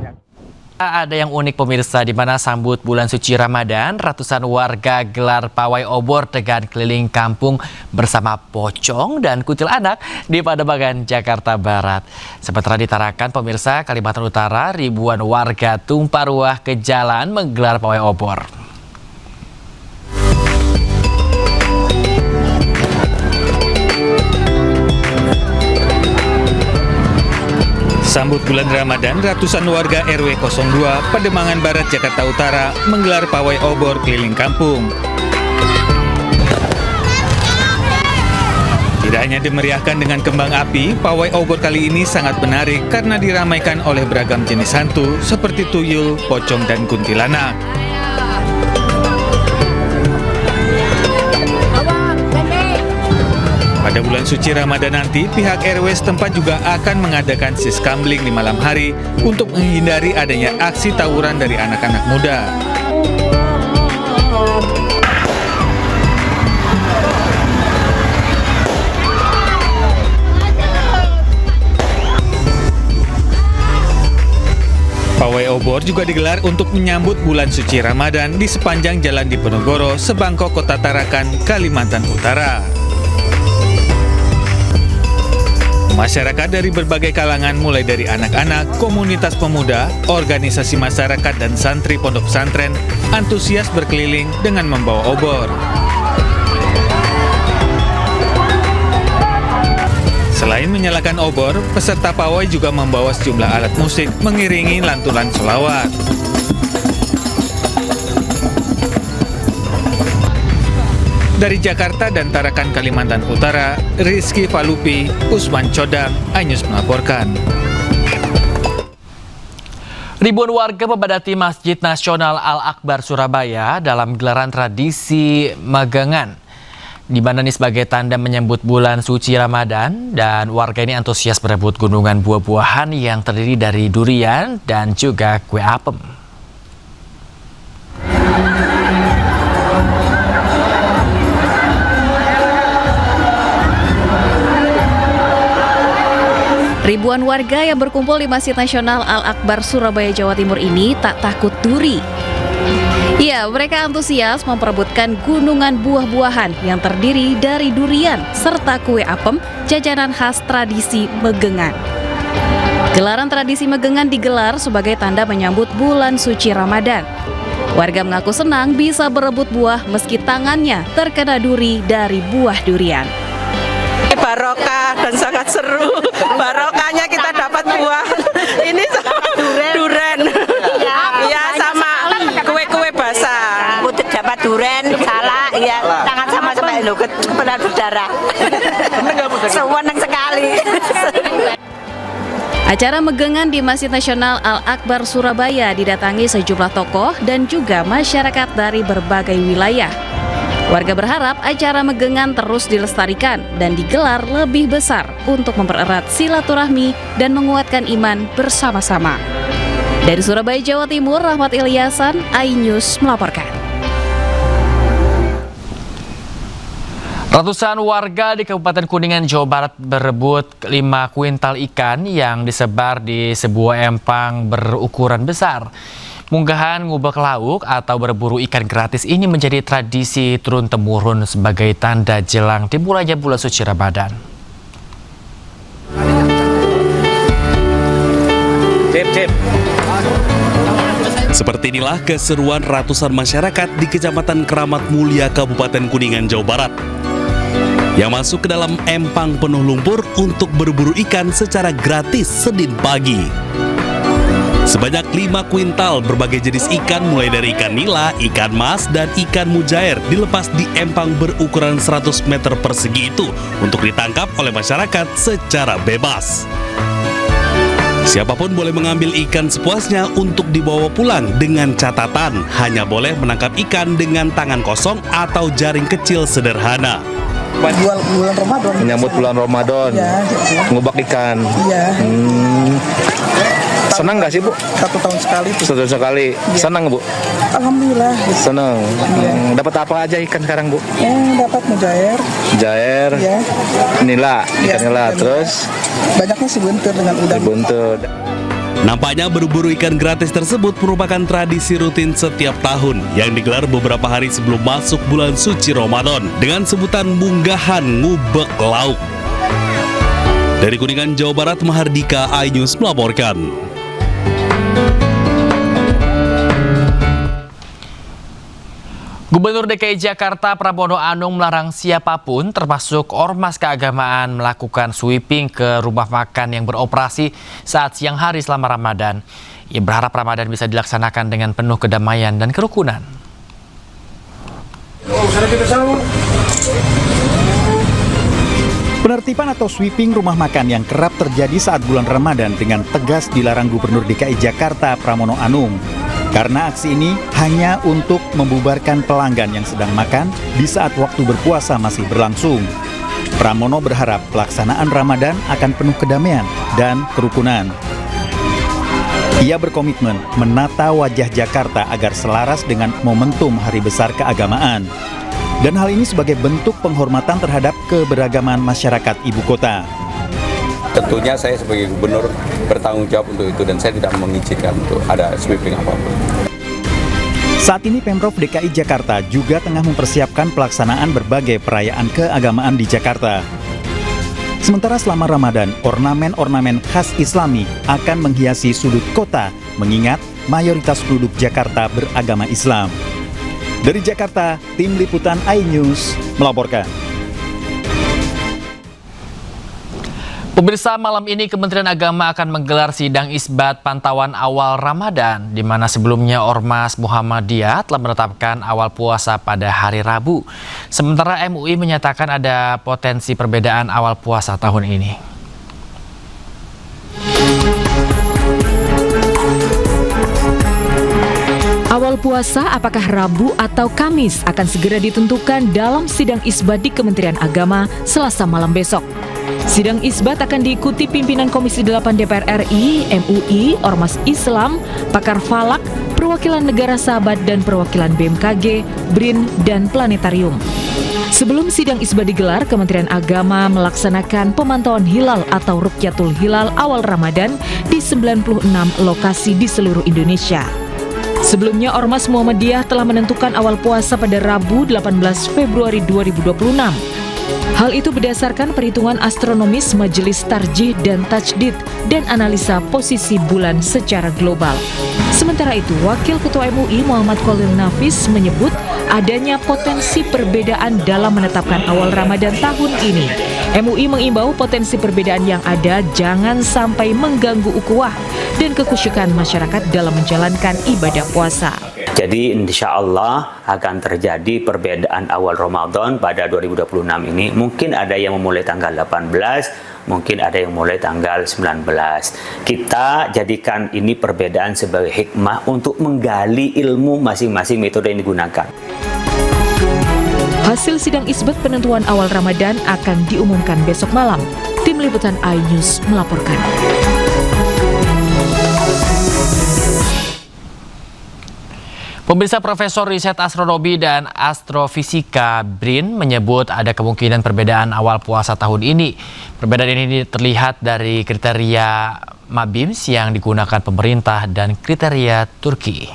[SPEAKER 1] Ada yang unik pemirsa, di mana sambut bulan suci Ramadan, ratusan warga gelar pawai obor dengan keliling kampung bersama pocong dan kucil anak di Pademangan, Jakarta Barat. Sementara di Tarakan, pemirsa, Kalimantan Utara, ribuan warga tumpah ruah ke jalan menggelar pawai obor.
[SPEAKER 19] Sambut bulan Ramadan, ratusan warga RW 02 Pademangan Barat, Jakarta Utara menggelar pawai obor keliling kampung. Tidak hanya dimeriahkan dengan kembang api, pawai obor kali ini sangat menarik karena diramaikan oleh beragam jenis hantu seperti tuyul, pocong, dan kuntilanak. Pada bulan suci Ramadan nanti, pihak RW setempat juga akan mengadakan siskambling di malam hari untuk menghindari adanya aksi tawuran dari anak-anak muda. Pawai obor juga digelar untuk menyambut bulan suci Ramadan di sepanjang Jalan Diponegoro, Sebangkok, Kota Tarakan, Kalimantan Utara. Masyarakat dari berbagai kalangan mulai dari anak-anak, komunitas pemuda, organisasi masyarakat, dan santri pondok pesantren antusias berkeliling dengan membawa obor. Selain menyalakan obor, peserta pawai juga membawa sejumlah alat musik mengiringi lantunan sholawat. Dari Jakarta dan Tarakan, Kalimantan Utara, Rizky Falupi, Usman Codang, iNews melaporkan.
[SPEAKER 1] Ribuan warga memadati Masjid Nasional Al-Akbar Surabaya dalam gelaran tradisi Magangan, di mana ini sebagai tanda menyambut bulan suci Ramadan, dan warga ini antusias berebut gunungan buah-buahan yang terdiri dari durian dan juga kue apem.
[SPEAKER 12] Ribuan warga yang berkumpul di Masjid Nasional Al-Akbar Surabaya, Jawa Timur ini tak takut duri. Ya, mereka antusias memperebutkan gunungan buah-buahan yang terdiri dari durian serta kue apem, jajanan khas tradisi Megengan. Gelaran tradisi Megengan digelar sebagai tanda menyambut bulan suci Ramadan. Warga mengaku senang bisa berebut buah meski tangannya terkena duri dari buah durian.
[SPEAKER 23] Barokah dan sangat seru. Barokahnya kita dapat buah ini sama duren. Ya, sama kue-kue basah.
[SPEAKER 3] Putih dapat duren, salah, ya tangan sama-sama loket benar berdarah. Senang sekali.
[SPEAKER 12] Acara Megengan di Masjid Nasional Al-Akbar Surabaya didatangi sejumlah tokoh dan juga masyarakat dari berbagai wilayah. Warga berharap acara Megengan terus dilestarikan dan digelar lebih besar untuk mempererat silaturahmi dan menguatkan iman bersama-sama. Dari Surabaya, Jawa Timur, Rahmat Ilyasan, iNews melaporkan.
[SPEAKER 1] Ratusan warga di Kabupaten Kuningan, Jawa Barat berebut 5 kuintal ikan yang disebar di sebuah empang berukuran besar. Munggahan ngubek lauk atau berburu ikan gratis ini menjadi tradisi turun-temurun sebagai tanda jelang dimulainya bulan suci Ramadan.
[SPEAKER 2] Seperti inilah keseruan ratusan masyarakat di Kecamatan Keramat Mulia, Kabupaten Kuningan, Jawa Barat, yang masuk ke dalam empang penuh lumpur untuk berburu ikan secara gratis Senin pagi. Sebanyak 5 kuintal berbagai jenis ikan mulai dari ikan nila, ikan mas, dan ikan mujair dilepas di empang berukuran 100 meter persegi itu untuk ditangkap oleh masyarakat secara bebas. Siapapun boleh mengambil ikan sepuasnya untuk dibawa pulang dengan catatan hanya boleh menangkap ikan dengan tangan kosong atau jaring kecil sederhana.
[SPEAKER 4] Bulan Ramadan. Menyambut bulan Ramadan. Ya, ngubak ikan. Iya. Senang nggak sih, Bu? 1 tahun sekali. 1 tahun sekali. Ya. Senang, Bu? Alhamdulillah. Senang. Ya. Dapat apa aja ikan sekarang, Bu? Dapat mujair. Mujair. Ya. Nila, ikan nila. Terus banyaknya si buntur dengan udang. Buntur.
[SPEAKER 2] Nampaknya berburu ikan gratis tersebut merupakan tradisi rutin setiap tahun yang digelar beberapa hari sebelum masuk bulan suci Ramadan dengan sebutan munggahan ngubek lauk. Dari Kuningan, Jawa Barat, Mahardika, iNews melaporkan.
[SPEAKER 1] Gubernur DKI Jakarta Pramono Anung melarang siapapun termasuk ormas keagamaan melakukan sweeping ke rumah makan yang beroperasi saat siang hari selama Ramadan. Ia berharap Ramadan bisa dilaksanakan dengan penuh kedamaian dan kerukunan.
[SPEAKER 5] Penertiban atau sweeping rumah makan yang kerap terjadi saat bulan Ramadan dengan tegas dilarang Gubernur DKI Jakarta Pramono Anung. Karena aksi ini hanya untuk membubarkan pelanggan yang sedang makan di saat waktu berpuasa masih berlangsung. Pramono berharap pelaksanaan Ramadan akan penuh kedamaian dan kerukunan. Ia berkomitmen menata wajah Jakarta agar selaras dengan momentum Hari Besar Keagamaan. Dan hal ini sebagai bentuk penghormatan terhadap keberagaman masyarakat ibu kota.
[SPEAKER 6] Tentunya saya sebagai gubernur bertanggung jawab untuk itu dan saya tidak mengizinkan untuk ada sweeping apapun.
[SPEAKER 5] Saat ini Pemprov DKI Jakarta juga tengah mempersiapkan pelaksanaan berbagai perayaan keagamaan di Jakarta. Sementara selama Ramadan, ornamen-ornamen khas Islami akan menghiasi sudut kota, mengingat mayoritas penduduk Jakarta beragama Islam. Dari Jakarta, tim liputan iNews melaporkan.
[SPEAKER 1] Pemirsa, malam ini Kementerian Agama akan menggelar sidang isbat pantauan awal Ramadan, di mana sebelumnya Ormas Muhammadiyah telah menetapkan awal puasa pada hari Rabu. Sementara MUI menyatakan ada potensi perbedaan awal puasa tahun ini.
[SPEAKER 24] Awal puasa apakah Rabu atau Kamis akan segera ditentukan dalam sidang isbat di Kementerian Agama Selasa malam besok. Sidang isbat akan diikuti pimpinan Komisi 8 DPR RI, MUI, Ormas Islam, pakar falak, perwakilan negara sahabat dan perwakilan BMKG, BRIN, dan Planetarium. Sebelum sidang isbat digelar, Kementerian Agama melaksanakan pemantauan hilal atau Rukyatul Hilal awal Ramadan di 96 lokasi di seluruh Indonesia. Sebelumnya, Ormas Muhammadiyah telah menentukan awal puasa pada Rabu 18 Februari 2026. Hal itu berdasarkan perhitungan astronomis Majelis Tarjih dan Tajdid dan analisa posisi bulan secara global. Sementara itu, Wakil Ketua MUI Muhammad Khalil Nafis menyebut adanya potensi perbedaan dalam menetapkan awal Ramadan tahun ini. MUI mengimbau potensi perbedaan yang ada jangan sampai mengganggu ukhuwah dan kekhusyukan masyarakat dalam menjalankan ibadah puasa.
[SPEAKER 25] Jadi insya Allah akan terjadi perbedaan awal Ramadan pada 2026 ini. Mungkin ada yang memulai tanggal 18, mungkin ada yang mulai tanggal 19. Kita jadikan ini perbedaan sebagai hikmah untuk menggali ilmu masing-masing metode yang digunakan.
[SPEAKER 24] Hasil sidang isbat penentuan awal Ramadan akan diumumkan besok malam. Tim Liputan iNews melaporkan.
[SPEAKER 1] Pemirsa, Profesor Riset Astronomi dan Astrofisika BRIN menyebut ada kemungkinan perbedaan awal puasa tahun ini. Perbedaan ini terlihat dari kriteria MABIMS yang digunakan pemerintah dan kriteria Turki.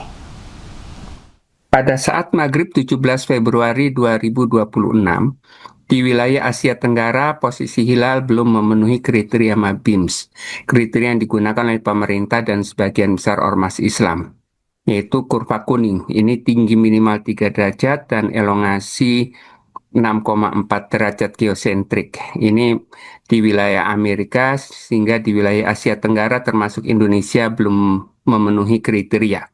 [SPEAKER 7] Pada saat maghrib 17 Februari 2026, di wilayah Asia Tenggara, posisi hilal belum memenuhi kriteria MABIMS, kriteria yang digunakan oleh pemerintah dan sebagian besar ormas Islam, yaitu kurva kuning. Ini tinggi minimal 3 derajat dan elongasi 6,4 derajat geosentrik. Ini di wilayah Amerika, sehingga di wilayah Asia Tenggara termasuk Indonesia belum memenuhi kriteria.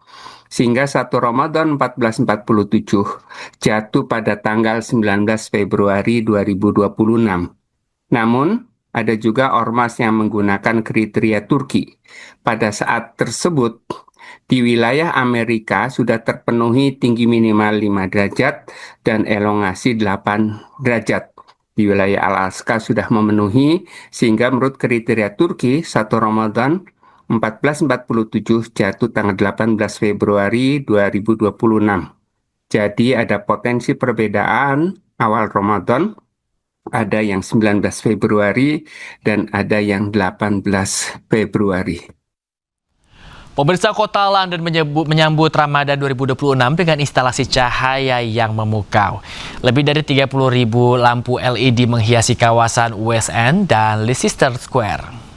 [SPEAKER 7] Sehingga 1 Ramadan 1447 jatuh pada tanggal 19 Februari 2026. Namun, ada juga ormas yang menggunakan kriteria Turki. Pada saat tersebut, di wilayah Amerika sudah terpenuhi tinggi minimal 5 derajat dan elongasi 8 derajat. Di wilayah Alaska sudah memenuhi, sehingga menurut kriteria Turki, 1 Ramadan 1447 jatuh tanggal 18 Februari 2026. Jadi ada potensi perbedaan awal Ramadan, ada yang 19 Februari dan ada yang 18 Februari.
[SPEAKER 1] Pemirsa, Kota London menyambut Ramadan 2026 dengan instalasi cahaya yang memukau. Lebih dari 30.000 lampu LED menghiasi kawasan West End dan Leicester Square.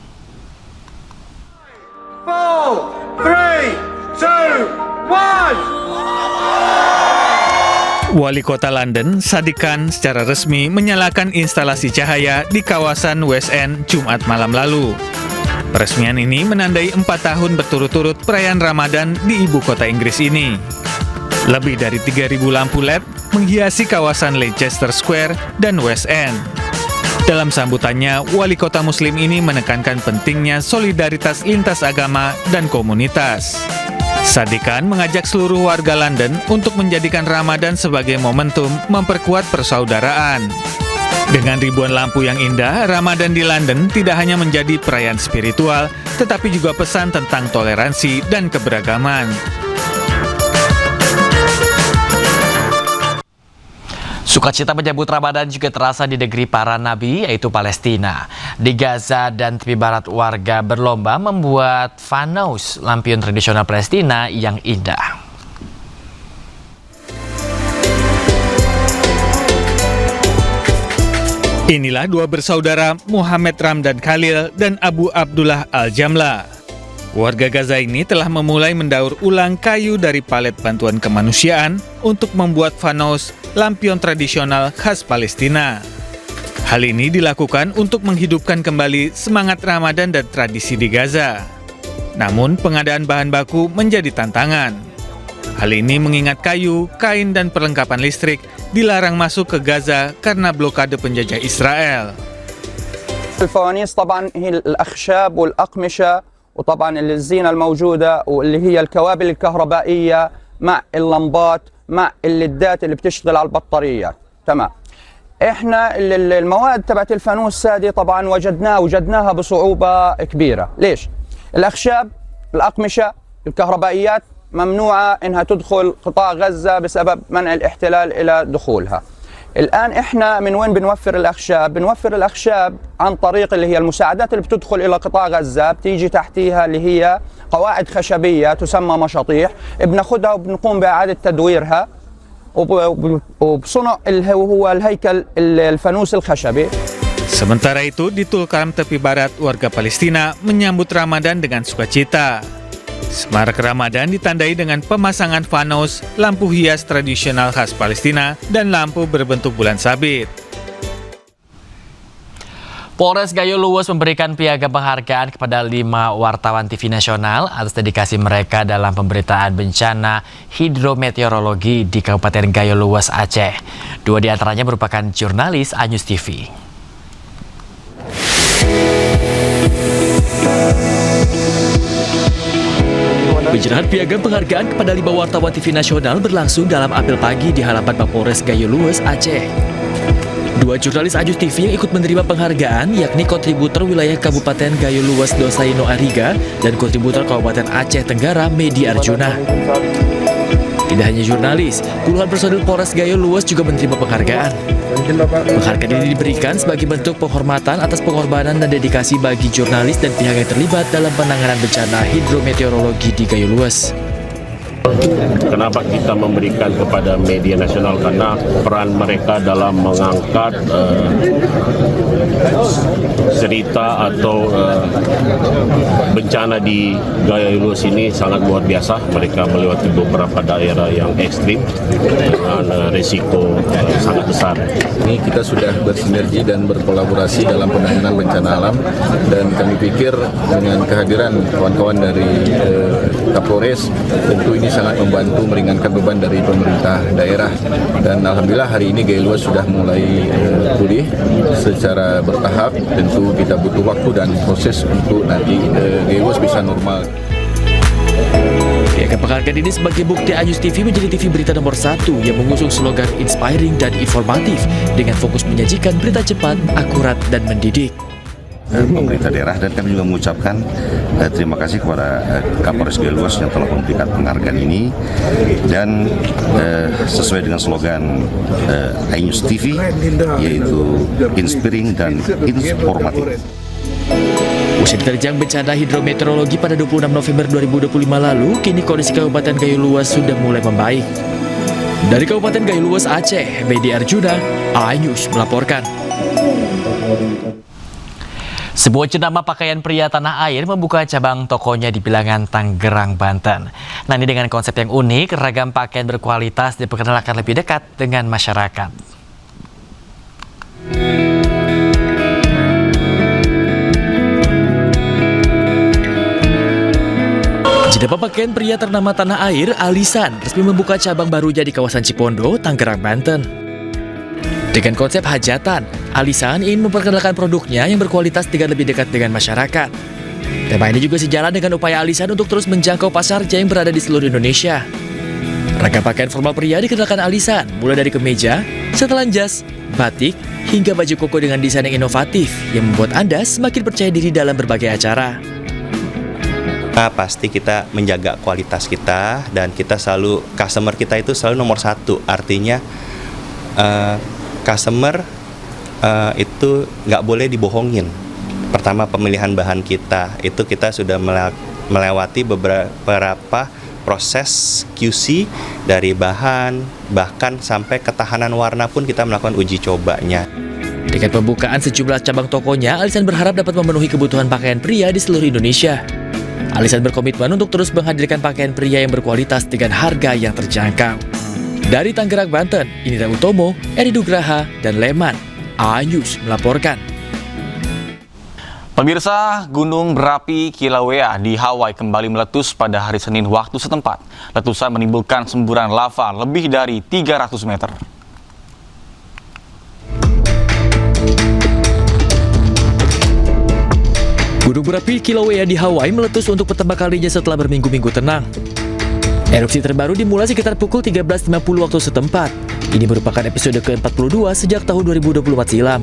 [SPEAKER 8] 4, 3, 2, 1.
[SPEAKER 19] Wali Kota London, Sadiq Khan, secara resmi menyalakan instalasi cahaya di kawasan West End Jumat malam lalu. Peresmian ini menandai 4 tahun berturut-turut perayaan Ramadan di ibu kota Inggris ini. Lebih dari 3.000 lampu LED menghiasi kawasan Leicester Square dan West End. Dalam sambutannya, wali kota muslim ini menekankan pentingnya solidaritas lintas agama dan komunitas. Sadiq Khan mengajak seluruh warga London untuk menjadikan Ramadan sebagai momentum memperkuat persaudaraan. Dengan ribuan lampu yang indah, Ramadan di London tidak hanya menjadi perayaan spiritual, tetapi juga pesan tentang toleransi dan keberagaman.
[SPEAKER 1] Sukacita menyambut Ramadan juga terasa di negeri para nabi, yaitu Palestina. Di Gaza dan tepi barat, warga berlomba membuat fanus, lampion tradisional Palestina yang indah.
[SPEAKER 19] Inilah dua bersaudara, Muhammad Ramdan Khalil dan Abu Abdullah Al-Jamla. Warga Gaza ini telah memulai mendaur ulang kayu dari palet bantuan kemanusiaan untuk membuat fanus, lampion tradisional khas Palestina. Hal ini dilakukan untuk menghidupkan kembali semangat Ramadan dan tradisi di Gaza. Namun, pengadaan bahan baku menjadi tantangan. Hal ini mengingat kayu, kain, dan perlengkapan listrik dilarang masuk ke Gaza karena blokade penjajah Israel.
[SPEAKER 9] الفوانيس طبعا هي الأخشاب والأقمشة وطبعا الزينة الموجودة واللي هي الكوابل الكهربائية مع اللمبات مع الليدات اللي بتشتغل على البطاريات. تمام. احنا المواد تبعت الفانوس هذه طبعا وجدناها بصعوبة كبيرة. ليش؟ الأخشاب، الأقمشة، الكهربائيات ممنوعة إنها تدخل قطاع غزة بسبب منع الاحتلال إلى دخولها. الآن إحنا من وين بنوفر الأخشاب؟ بنوفر الأخشاب عن طريق اللي هي المساعدات اللي بتدخل إلى قطاع غزة، بتيجي تحتيها اللي هي قواعد خشبية تسمى مشاطيح، بناخدها وبنقوم بإعادة تدويرها وبصنع اللي هو الهيكل الفانوس الخشبي.
[SPEAKER 19] Sementara itu, di Tulkarm tepi barat, warga Palestina menyambut Ramadan dengan sukacita. Semarak Ramadan ditandai dengan pemasangan fanus, lampu hias tradisional khas Palestina, dan lampu berbentuk bulan sabit.
[SPEAKER 1] Polres Gayo Luwus memberikan piagam penghargaan kepada 5 wartawan TV nasional atas dedikasi mereka dalam pemberitaan bencana hidrometeorologi di Kabupaten Gayo Luwus, Aceh. 2 di antaranya merupakan jurnalis Anyus TV.
[SPEAKER 10] Penyerahan piagam penghargaan kepada 5 wartawan TV nasional berlangsung dalam apel pagi di halaman Mapolres Gayo Luwus, Aceh. 2 jurnalis Anyus TV yang ikut menerima penghargaan yakni kontributor wilayah Kabupaten Gayo Luwus Dosaino Ariga dan kontributor Kabupaten Aceh Tenggara Medi Arjuna. Tidak hanya jurnalis, puluhan personil Polres Gayo Luas juga menerima penghargaan. Penghargaan ini diberikan sebagai bentuk penghormatan atas pengorbanan dan dedikasi bagi jurnalis dan pihak yang terlibat dalam penanganan bencana hidrometeorologi di Gayo Luas.
[SPEAKER 11] Kenapa kita memberikan kepada media nasional? Karena peran mereka dalam mengangkat cerita atau bencana di Gayo Luas ini sangat luar biasa. Mereka melewati beberapa daerah yang ekstrim dengan risiko sangat besar.
[SPEAKER 13] Ini kita sudah bersinergi dan berkolaborasi dalam penanganan bencana alam, dan kami pikir dengan kehadiran kawan-kawan dari Kapolres tentu ini sangat membantu meringankan beban dari pemerintah daerah. Dan alhamdulillah hari ini Gayo Luas sudah mulai pulih secara bertahap. Tentu kita butuh waktu dan proses untuk nanti Gayo Luas bisa normal.
[SPEAKER 10] Piagam penghargaan ini sebagai bukti Anyus TV menjadi TV berita nomor 1 yang mengusung slogan inspiring dan informatif dengan fokus menyajikan berita cepat, akurat, dan mendidik.
[SPEAKER 14] Pemerintah daerah, dan kami juga mengucapkan terima kasih kepada Kapolres Gayo Luas yang telah memberikan penghargaan ini, dan sesuai dengan slogan iNews TV yaitu inspiring dan informatif.
[SPEAKER 10] Usai diterjang bencana hidrometeorologi pada 26 November 2025 lalu, kini kondisi Kabupaten Gayo Luas sudah mulai membaik. Dari Kabupaten Gayo Luas, Aceh, Bedi Arjuna, iNews melaporkan.
[SPEAKER 1] Sebuah jenama pakaian pria tanah air membuka cabang tokonya di Bilangan, Tangerang, Banten. Nah, ini dengan konsep yang unik, ragam pakaian berkualitas diperkenalkan lebih dekat dengan masyarakat. Jenama pakaian pria ternama tanah air, Alisan, resmi membuka cabang barunya di kawasan Cipondo, Tangerang, Banten. Dengan konsep hajatan, Alisan ingin memperkenalkan produknya yang berkualitas dengan lebih dekat dengan masyarakat. Tema ini juga sejalan dengan upaya Alisan untuk terus menjangkau pasarnya yang berada di seluruh Indonesia. Ragam pakaian formal pria dikenalkan Alisan, mulai dari kemeja, setelan jas, batik, hingga baju koko dengan desain yang inovatif yang membuat Anda semakin percaya diri dalam berbagai acara.
[SPEAKER 15] Pasti kita menjaga kualitas kita, dan kita selalu, customer kita itu selalu nomor 1. Artinya customer itu nggak boleh dibohongin. Pertama, pemilihan bahan kita itu kita sudah melewati beberapa proses QC dari bahan, bahkan sampai ketahanan warna pun kita melakukan uji cobanya.
[SPEAKER 10] Dengan pembukaan sejumlah cabang tokonya, Alisan berharap dapat memenuhi kebutuhan pakaian pria di seluruh Indonesia. Alisan berkomitmen untuk terus menghadirkan pakaian pria yang berkualitas dengan harga yang terjangkau. Dari Tangerang, Banten, Indra Utomo, Eri Nugraha, dan Leman, iNews melaporkan.
[SPEAKER 16] Pemirsa, gunung berapi Kilauea di Hawaii kembali meletus pada hari Senin waktu setempat. Letusan menimbulkan semburan lava lebih dari 300 meter.
[SPEAKER 10] Gunung berapi Kilauea di Hawaii meletus untuk pertama kalinya setelah berminggu-minggu tenang. Erupsi terbaru dimulai sekitar pukul 13.50 waktu setempat. Ini merupakan episode ke-42 sejak tahun 2024 silam.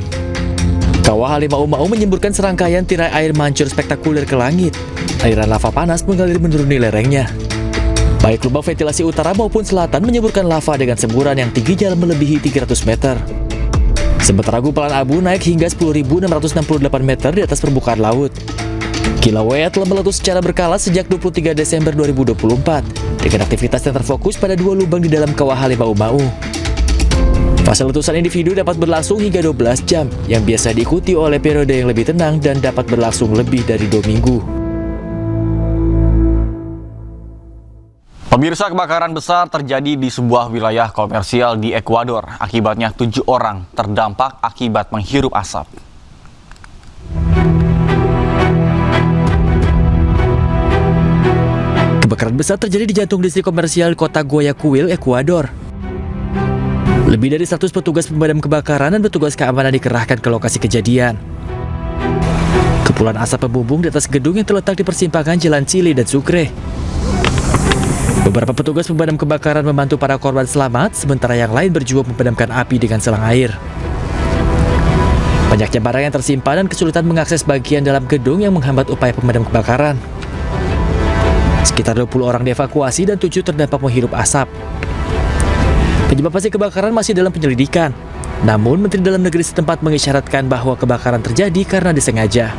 [SPEAKER 10] Kawah Halimau-Mau menyemburkan serangkaian tirai air mancur spektakuler ke langit. Aliran lava panas mengalir menuruni lerengnya. Baik lubang ventilasi utara maupun selatan menyemburkan lava dengan semburan yang tingginya melebihi 300 meter. Sementara gumpalan abu naik hingga 10.668 meter di atas permukaan laut. Kilauea telah meletus secara berkala sejak 23 Desember 2024 dengan aktivitas yang terfokus pada 2 lubang di dalam kawah Halimau-Mau. Fase letusan individu dapat berlangsung hingga 12 jam, yang biasa diikuti oleh periode yang lebih tenang dan dapat berlangsung lebih dari 2 minggu.
[SPEAKER 16] Pemirsa, kebakaran besar terjadi di sebuah wilayah komersial di Ekuador. Akibatnya 7 orang terdampak akibat menghirup asap.
[SPEAKER 10] Kebakaran besar terjadi di jantung distrik komersial kota Guayaquil, Ekuador. Lebih dari 100 petugas pemadam kebakaran dan petugas keamanan dikerahkan ke lokasi kejadian. Kepulan asap membumbung di atas gedung yang terletak di persimpangan Jalan Cili dan Sucre. Beberapa petugas pemadam kebakaran membantu para korban selamat, sementara yang lain berjuang memadamkan api dengan selang air. Banyaknya barang yang tersimpan dan kesulitan mengakses bagian dalam gedung yang menghambat upaya pemadam kebakaran. Sekitar 20 orang dievakuasi dan 7 terdampak menghirup asap. Penyebab pasti kebakaran masih dalam penyelidikan. Namun, Menteri Dalam Negeri setempat mengisyaratkan bahwa kebakaran terjadi karena disengaja.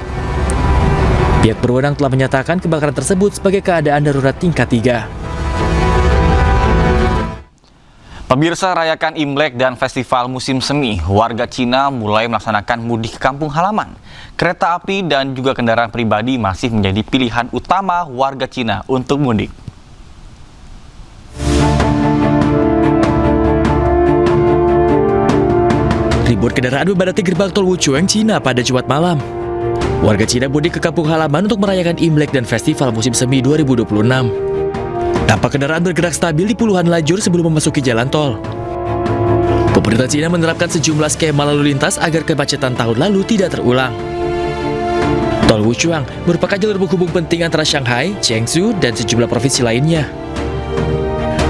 [SPEAKER 10] Pihak berwenang telah menyatakan kebakaran tersebut sebagai keadaan darurat tingkat 3.
[SPEAKER 16] Pemirsa, rayakan Imlek dan festival musim semi, warga Cina mulai melaksanakan mudik ke kampung halaman. Kereta api dan juga kendaraan pribadi masih menjadi pilihan utama warga Cina untuk mudik.
[SPEAKER 10] Ribuan kendaraan membadati gerbang tol Wuchuang, Cina pada Jumat malam. Warga Cina mudik ke kampung halaman untuk merayakan Imlek dan festival musim semi 2026. Tampak kendaraan bergerak stabil di puluhan lajur sebelum memasuki jalan tol. Pemerintah Cina menerapkan sejumlah skema lalu lintas agar kemacetan tahun lalu tidak terulang. Tol Wuchuang merupakan jalur penghubung penting antara Shanghai, Jiangsu, dan sejumlah provinsi lainnya.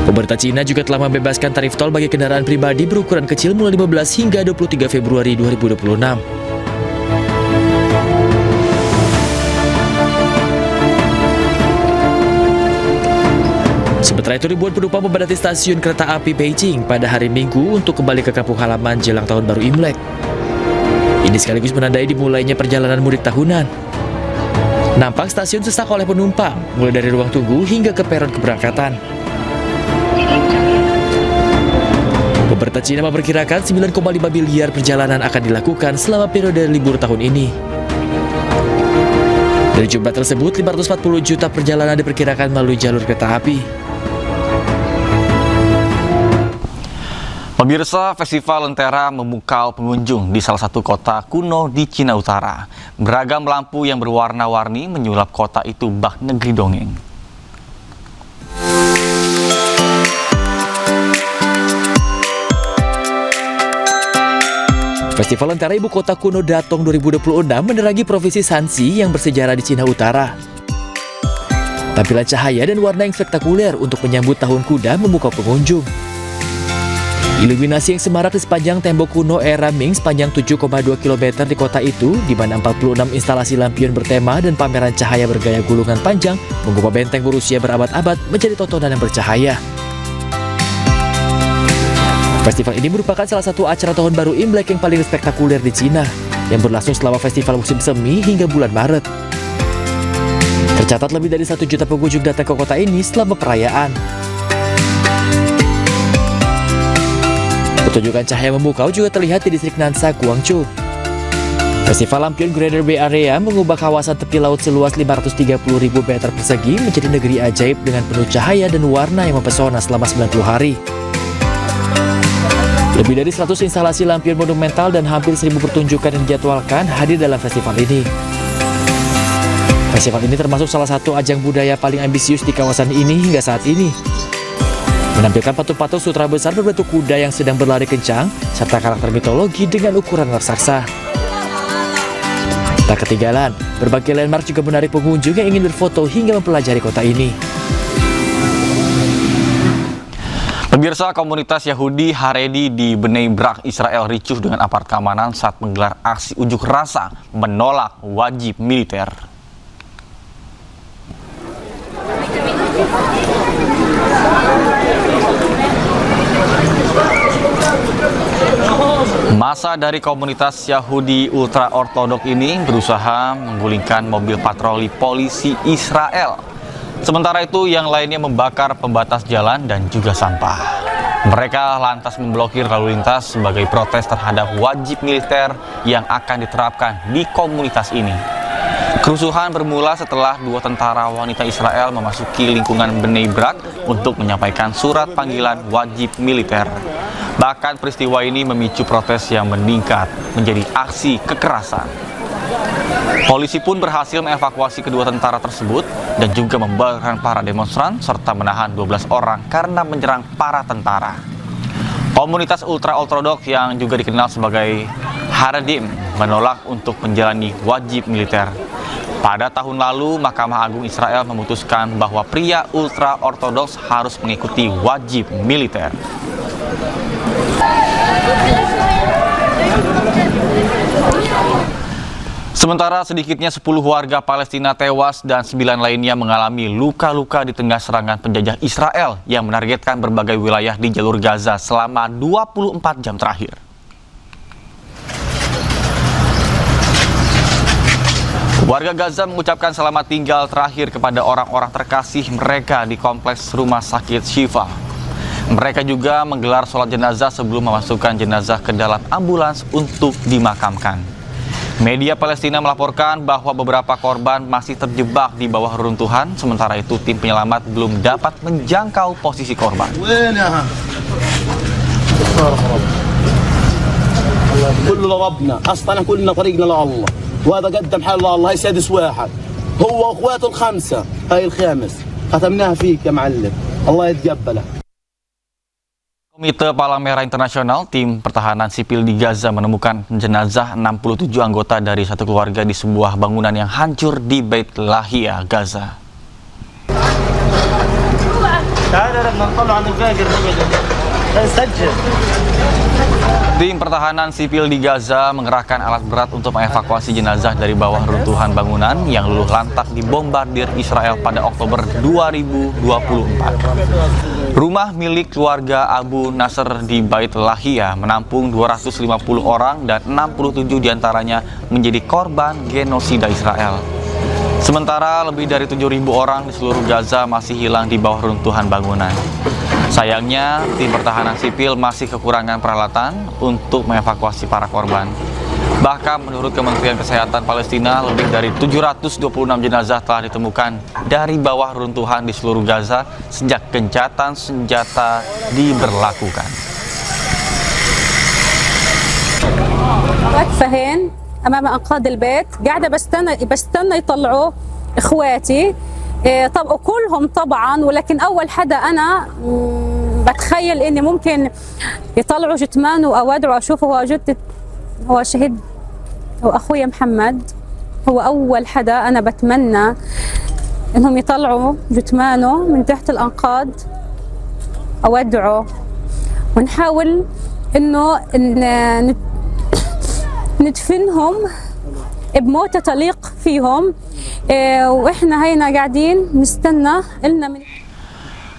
[SPEAKER 10] Pemerintah Cina juga telah membebaskan tarif tol bagi kendaraan pribadi berukuran kecil mulai 15 hingga 23 Februari 2026. Sementara itu, ribuan penumpang memadati stasiun kereta api Beijing pada hari Minggu untuk kembali ke kampung halaman jelang tahun baru Imlek. Ini sekaligus menandai dimulainya perjalanan mudik tahunan. Nampak stasiun sesak oleh penumpang, mulai dari ruang tunggu hingga ke peron keberangkatan. Pemerintah Cina memperkirakan 9,5 miliar perjalanan akan dilakukan selama periode libur tahun ini. Dari jumlah tersebut, 540 juta perjalanan diperkirakan melalui jalur kereta api.
[SPEAKER 16] Pemirsa, Festival Lentera memukau pengunjung di salah satu kota kuno di Cina Utara. Beragam lampu yang berwarna-warni menyulap kota itu bak negeri dongeng.
[SPEAKER 10] Festival Lentera Ibu Kota Kuno Datong 2026 menerangi Provinsi Shanxi yang bersejarah di Cina Utara. Tampilan cahaya dan warna yang spektakuler untuk menyambut Tahun Kuda memukau pengunjung. Iluminasi yang semarak di sepanjang tembok kuno era Ming sepanjang 7,2 km di kota itu, di mana 46 instalasi lampion bertema dan pameran cahaya bergaya gulungan panjang mengubah benteng berusia berabad-abad menjadi tontonan yang bercahaya. Festival ini merupakan salah satu acara Tahun Baru Imlek yang paling spektakuler di Cina, yang berlangsung selama festival musim semi hingga bulan Maret. Tercatat lebih dari 1 juta pengunjung datang ke kota ini selama perayaan. Pertunjukan cahaya memukau juga terlihat di distrik Nansha, Guangzhou. Festival lampion Greater Bay Area mengubah kawasan tepi laut seluas 530.000 meter persegi menjadi negeri ajaib dengan penuh cahaya dan warna yang mempesona selama 90 hari. Lebih dari 100 instalasi lampion monumental dan hampir 1.000 pertunjukan yang dijadwalkan hadir dalam festival ini. Festival ini termasuk salah satu ajang budaya paling ambisius di kawasan ini hingga saat ini. Menampilkan patung-patung sutra besar berbentuk kuda yang sedang berlari kencang, serta karakter mitologi dengan ukuran raksasa. Tak ketinggalan, berbagai landmark juga menarik pengunjung yang ingin berfoto hingga mempelajari kota ini.
[SPEAKER 16] Pemirsa, komunitas Yahudi Haredi di Bnei Brak, Israel ricuh dengan aparat keamanan saat menggelar aksi unjuk rasa menolak wajib militer. Massa dari komunitas Yahudi ultra-ortodok ini berusaha menggulingkan mobil patroli polisi Israel. Sementara itu, yang lainnya membakar pembatas jalan dan juga sampah. Mereka lantas memblokir lalu lintas sebagai protes terhadap wajib militer yang akan diterapkan di komunitas ini. Kerusuhan bermula setelah 2 tentara wanita Israel memasuki lingkungan Bnei Brak untuk menyampaikan surat panggilan wajib militer. Bahkan peristiwa ini memicu protes yang meningkat menjadi aksi kekerasan. Polisi pun berhasil mengevakuasi kedua tentara tersebut dan juga membubarkan para demonstran serta menahan 12 orang karena menyerang para tentara. Komunitas ultra-ortodok yang juga dikenal sebagai Haredim menolak untuk menjalani wajib militer. Pada tahun lalu, Mahkamah Agung Israel memutuskan bahwa pria ultra-ortodoks harus mengikuti wajib militer. Sementara sedikitnya 10 warga Palestina tewas dan 9 lainnya mengalami luka-luka di tengah serangan penjajah Israel yang menargetkan berbagai wilayah di jalur Gaza selama 24 jam terakhir. Warga Gaza mengucapkan selamat tinggal terakhir kepada orang-orang terkasih mereka di kompleks rumah sakit Shifa. Mereka juga menggelar sholat jenazah sebelum memasukkan jenazah ke dalam ambulans untuk dimakamkan. Media Palestina melaporkan bahwa beberapa korban masih terjebak di bawah reruntuhan, sementara itu tim penyelamat belum dapat menjangkau posisi korban.
[SPEAKER 17] كل ربنا اصلا كلنا طريقنا لله وهذا قدم حال الله يسادس واحد هو واخواته الخمسه هاي الخامس ختمناها فيك يا معلم الله يتقبله.
[SPEAKER 16] Komite Palang Merah Internasional, tim pertahanan sipil di Gaza menemukan jenazah 67 anggota dari satu keluarga di sebuah bangunan yang hancur di Beit Lahia, Gaza. Tim pertahanan sipil di Gaza mengerahkan alat berat untuk mengevakuasi jenazah dari bawah runtuhan bangunan yang luluh lantak dibombardir Israel pada Oktober 2024. Rumah milik keluarga Abu Nasr di Beit Lahia menampung 250 orang dan 67 diantaranya menjadi korban genosida Israel. Sementara lebih dari 7.000 orang di seluruh Gaza masih hilang di bawah runtuhan bangunan. Sayangnya, tim pertahanan sipil masih kekurangan peralatan untuk mengevakuasi para korban. Bahkan menurut Kementerian Kesehatan Palestina, lebih dari 726 jenazah telah ditemukan dari bawah runtuhan di seluruh Gaza sejak gencatan senjata diberlakukan.
[SPEAKER 18] فهين أمام أنقاض البيت قاعدة بستنى يطلعوا إخواتي طب كلهم طبعا ولكن أول حدا أنا بتخيل إني ممكن يطلعوا جثمانه أو أدعو أشوفه هو جثة هو شهيد هو أخويا محمد هو أول حدا أنا بتمنى إنهم يطلعوا جثمانه من تحت الأنقاض أو أدعو ونحاول إنه ندفنهم بموتة تليق فيهم واحنا هينا قاعدين نستنى لنا من.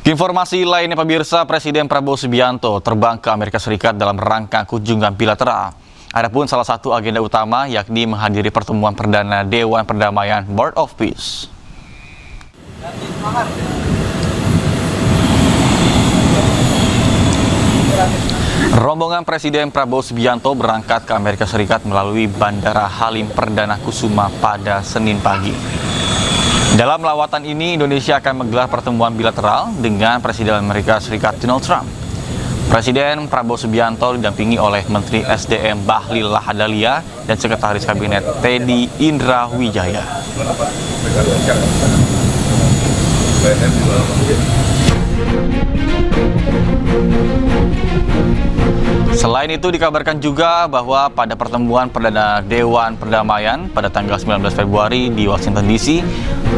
[SPEAKER 16] Informasi lainnya pemirsa, Presiden Prabowo Subianto terbang ke Amerika Serikat dalam rangka kunjungan bilateral. Adapun salah satu agenda utama yakni menghadiri pertemuan perdana Dewan Perdamaian Board of Peace. Rombongan Presiden Prabowo Subianto berangkat ke Amerika Serikat melalui Bandara Halim Perdana Kusuma pada Senin pagi. Dalam lawatan ini, Indonesia akan menggelar pertemuan bilateral dengan Presiden Amerika Serikat Donald Trump. Presiden Prabowo Subianto didampingi oleh Menteri SDM Bahlil Lahadalia dan Sekretaris Kabinet Teddy Indra Wijaya. Selain itu dikabarkan juga bahwa pada pertemuan perdana Dewan Perdamaian pada tanggal 19 Februari di Washington DC,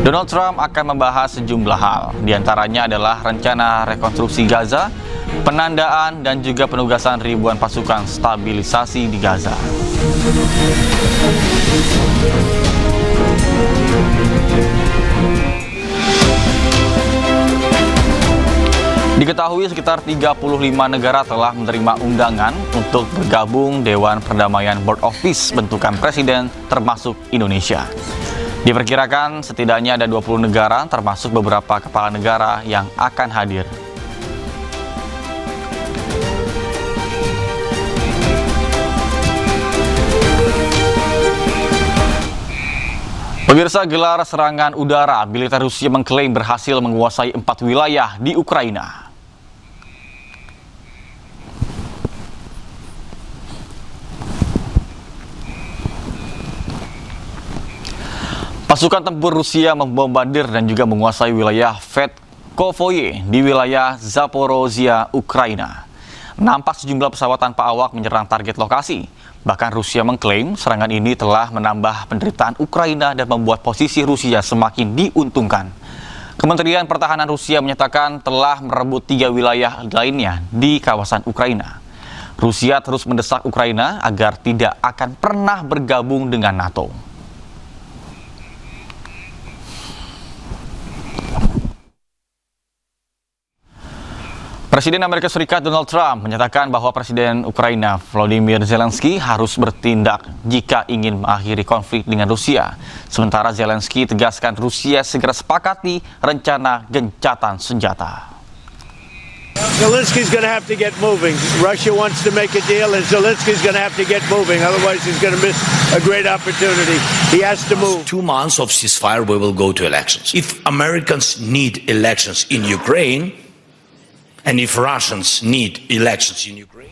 [SPEAKER 16] Donald Trump akan membahas sejumlah hal. Di antaranya adalah rencana rekonstruksi Gaza, penandaan dan juga penugasan ribuan pasukan stabilisasi di Gaza. Diketahui sekitar 35 negara telah menerima undangan untuk bergabung Dewan Perdamaian Board of Peace bentukan presiden termasuk Indonesia. Diperkirakan setidaknya ada 20 negara termasuk beberapa kepala negara yang akan hadir. Pemirsa, gelar serangan udara militer Rusia mengklaim berhasil menguasai 4 wilayah di Ukraina. Pasukan tempur Rusia membombardir dan juga menguasai wilayah Vetkovoye di wilayah Zaporozhia, Ukraina. Nampak sejumlah pesawat tanpa awak menyerang target lokasi. Bahkan Rusia mengklaim serangan ini telah menambah penderitaan Ukraina dan membuat posisi Rusia semakin diuntungkan. Kementerian Pertahanan Rusia menyatakan telah merebut 3 wilayah lainnya di kawasan Ukraina. Rusia terus mendesak Ukraina agar tidak akan pernah bergabung dengan NATO. Presiden Amerika Serikat Donald Trump menyatakan bahwa Presiden Ukraina Volodymyr Zelensky harus bertindak jika ingin mengakhiri konflik dengan Rusia. Sementara Zelensky tegaskan Rusia segera sepakati rencana gencatan senjata.
[SPEAKER 8] Zelensky's going to have to get moving. Russia wants to make a deal, and Zelensky's going to have to get moving. Otherwise, he's going to miss a great opportunity. He has to move.
[SPEAKER 3] 2 months of ceasefire, we will go to elections. If Americans need elections in Ukraine, and if Russians need elections in Ukraine.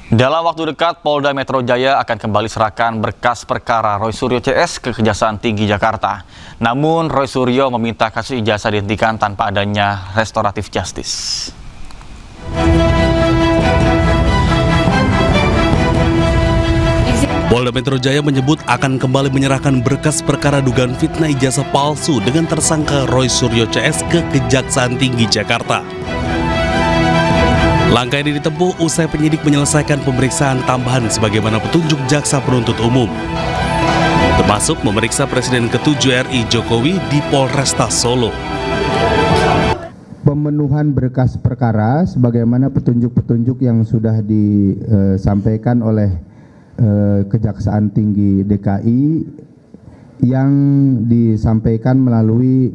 [SPEAKER 16] Dalam waktu dekat, Polda Metro Jaya akan kembali serahkan berkas perkara Roy Suryo CS ke Kejaksaan Tinggi Jakarta. Namun, Roy Suryo meminta kasus ijazah dihentikan tanpa adanya restoratif justice.
[SPEAKER 2] Polda Metro Jaya menyebut akan kembali menyerahkan berkas perkara dugaan fitnah ijazah palsu dengan tersangka Roy Suryo CS ke Kejaksaan Tinggi Jakarta. Langkah ini ditempuh usai penyidik menyelesaikan pemeriksaan tambahan sebagaimana petunjuk jaksa penuntut umum, termasuk memeriksa Presiden ke-7 RI Jokowi di Polresta Solo.
[SPEAKER 20] Pemenuhan berkas perkara sebagaimana petunjuk-petunjuk yang sudah disampaikan oleh Kejaksaan Tinggi DKI yang disampaikan melalui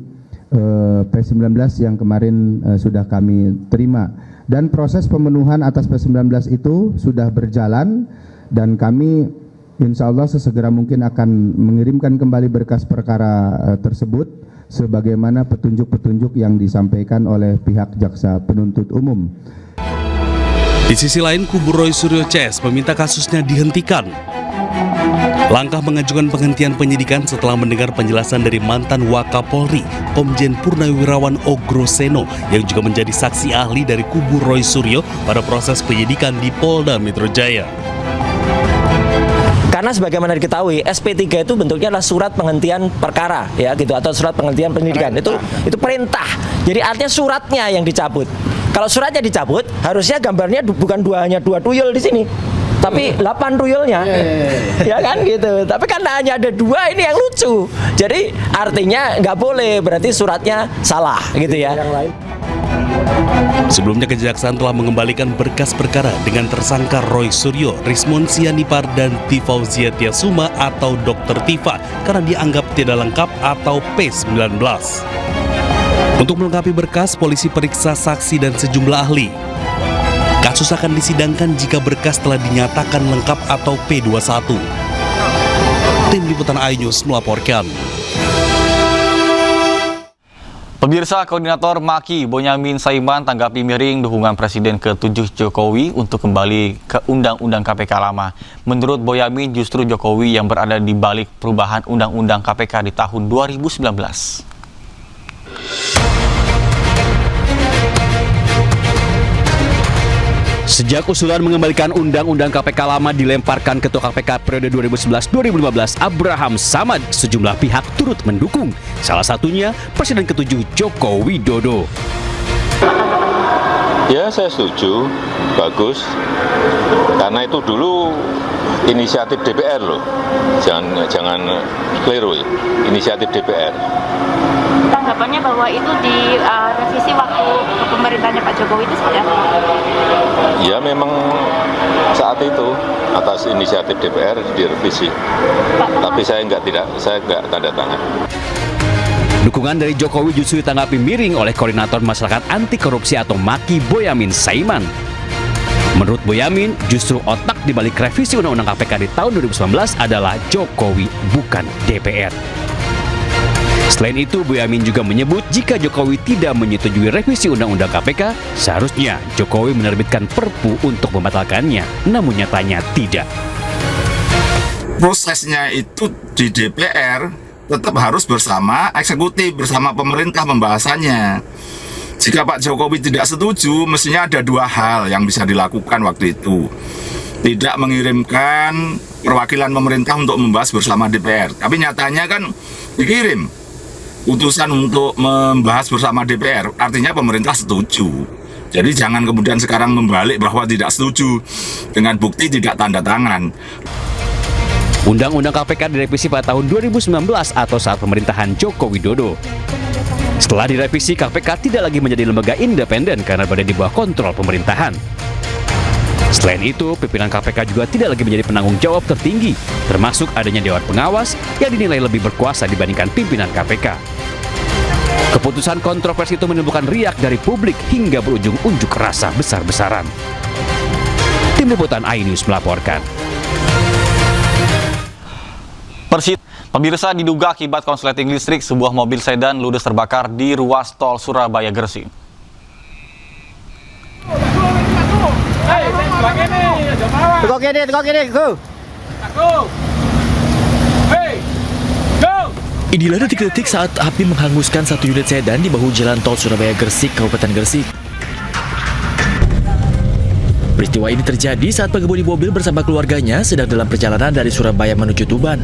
[SPEAKER 20] P19 yang kemarin sudah kami terima. Dan proses pemenuhan atas P19 itu sudah berjalan dan kami insya Allah sesegera mungkin akan mengirimkan kembali berkas perkara tersebut sebagaimana petunjuk-petunjuk yang disampaikan oleh pihak jaksa penuntut umum.
[SPEAKER 2] Di sisi lain, kubu Roy Suryo CS meminta kasusnya dihentikan. Langkah mengajukan penghentian penyidikan setelah mendengar penjelasan dari mantan Wakapolri, Komjen Purnawirawan Ogroseno, yang juga menjadi saksi ahli dari kubu Roy Suryo pada proses penyidikan di Polda Metro Jaya.
[SPEAKER 21] Karena sebagaimana diketahui, SP3 itu bentuknya adalah surat penghentian perkara, ya gitu, atau surat penghentian penyidikan. Itu perintah. Jadi artinya suratnya yang dicabut. Kalau suratnya dicabut, harusnya gambarnya bukan hanya 2 tuyul di sini, tapi 8 tuyulnya, ya kan gitu. Tapi karena hanya ada 2, ini yang lucu. Jadi artinya nggak boleh, berarti suratnya salah, gitu ya.
[SPEAKER 2] Sebelumnya Kejaksaan telah mengembalikan berkas perkara dengan tersangka Roy Suryo, Rismon Sianipar, dan Tifauzia Tiasuma atau Dr. Tifa karena dianggap tidak lengkap atau P19. Untuk melengkapi berkas, polisi periksa saksi dan sejumlah ahli. Kasus akan disidangkan jika berkas telah dinyatakan lengkap atau P21. Tim Liputan iNews melaporkan.
[SPEAKER 16] Pemirsa, Koordinator Maki Bonyamin Saiman tanggapi miring dukungan Presiden ke-7 Jokowi untuk kembali ke Undang-Undang KPK lama. Menurut Bonyamin, justru Jokowi yang berada di balik perubahan Undang-Undang KPK di tahun 2019.
[SPEAKER 22] Sejak usulan mengembalikan Undang-Undang KPK lama dilemparkan Ketua KPK periode 2011-2015 Abraham Samad, sejumlah pihak turut mendukung. Salah satunya Presiden ke-7 Joko Widodo.
[SPEAKER 23] Ya, saya setuju, bagus. Karena itu dulu inisiatif DPR loh. Jangan keliru ya. Inisiatif DPR.
[SPEAKER 26] Tanggapannya bahwa itu di revisi waktu pemerintahnya Pak Jokowi itu seperti apa?
[SPEAKER 23] Ya memang saat itu atas inisiatif DPR direvisi. Tapi saya nggak tanda tangan.
[SPEAKER 22] Dukungan dari Jokowi justru ditanggapi miring oleh Koordinator Masyarakat Anti Korupsi atau Maki Bonyamin Saiman. Menurut Bonyamin, justru otak di balik revisi Undang-Undang KPK di tahun 2019 adalah Jokowi, bukan DPR. Selain itu, Bonyamin juga menyebut jika Jokowi tidak menyetujui revisi Undang-Undang KPK, seharusnya Jokowi menerbitkan Perpu untuk membatalkannya, namun nyatanya tidak.
[SPEAKER 27] Prosesnya itu di DPR tetap harus bersama eksekutif, bersama pemerintah pembahasannya. Jika Pak Jokowi tidak setuju, mestinya ada 2 hal yang bisa dilakukan waktu itu. Tidak mengirimkan perwakilan pemerintah untuk membahas bersama DPR. Tapi nyatanya kan dikirim putusan untuk membahas bersama DPR, artinya pemerintah setuju. Jadi jangan kemudian sekarang membalik bahwa tidak setuju dengan bukti tidak tanda tangan.
[SPEAKER 22] Undang-undang KPK direvisi pada tahun 2019 atau saat pemerintahan Joko Widodo. Setelah direvisi, KPK tidak lagi menjadi lembaga independen karena berada di bawah kontrol pemerintahan. Selain itu, pimpinan KPK juga tidak lagi menjadi penanggung jawab tertinggi, termasuk adanya Dewan Pengawas yang dinilai lebih berkuasa dibandingkan pimpinan KPK. Keputusan kontroversi itu menimbulkan riak dari publik hingga berujung unjuk rasa besar-besaran. Tim Liputan iNews melaporkan.
[SPEAKER 16] Pemirsa, diduga akibat konsleting listrik, sebuah mobil sedan ludes terbakar di ruas tol Surabaya Gresik.
[SPEAKER 10] Inilah detik-detik saat api menghanguskan satu unit sedan di bahu jalan tol Surabaya Gresik, Kabupaten Gresik. Peristiwa ini terjadi saat pengemudi mobil bersama keluarganya sedang dalam perjalanan dari Surabaya menuju Tuban.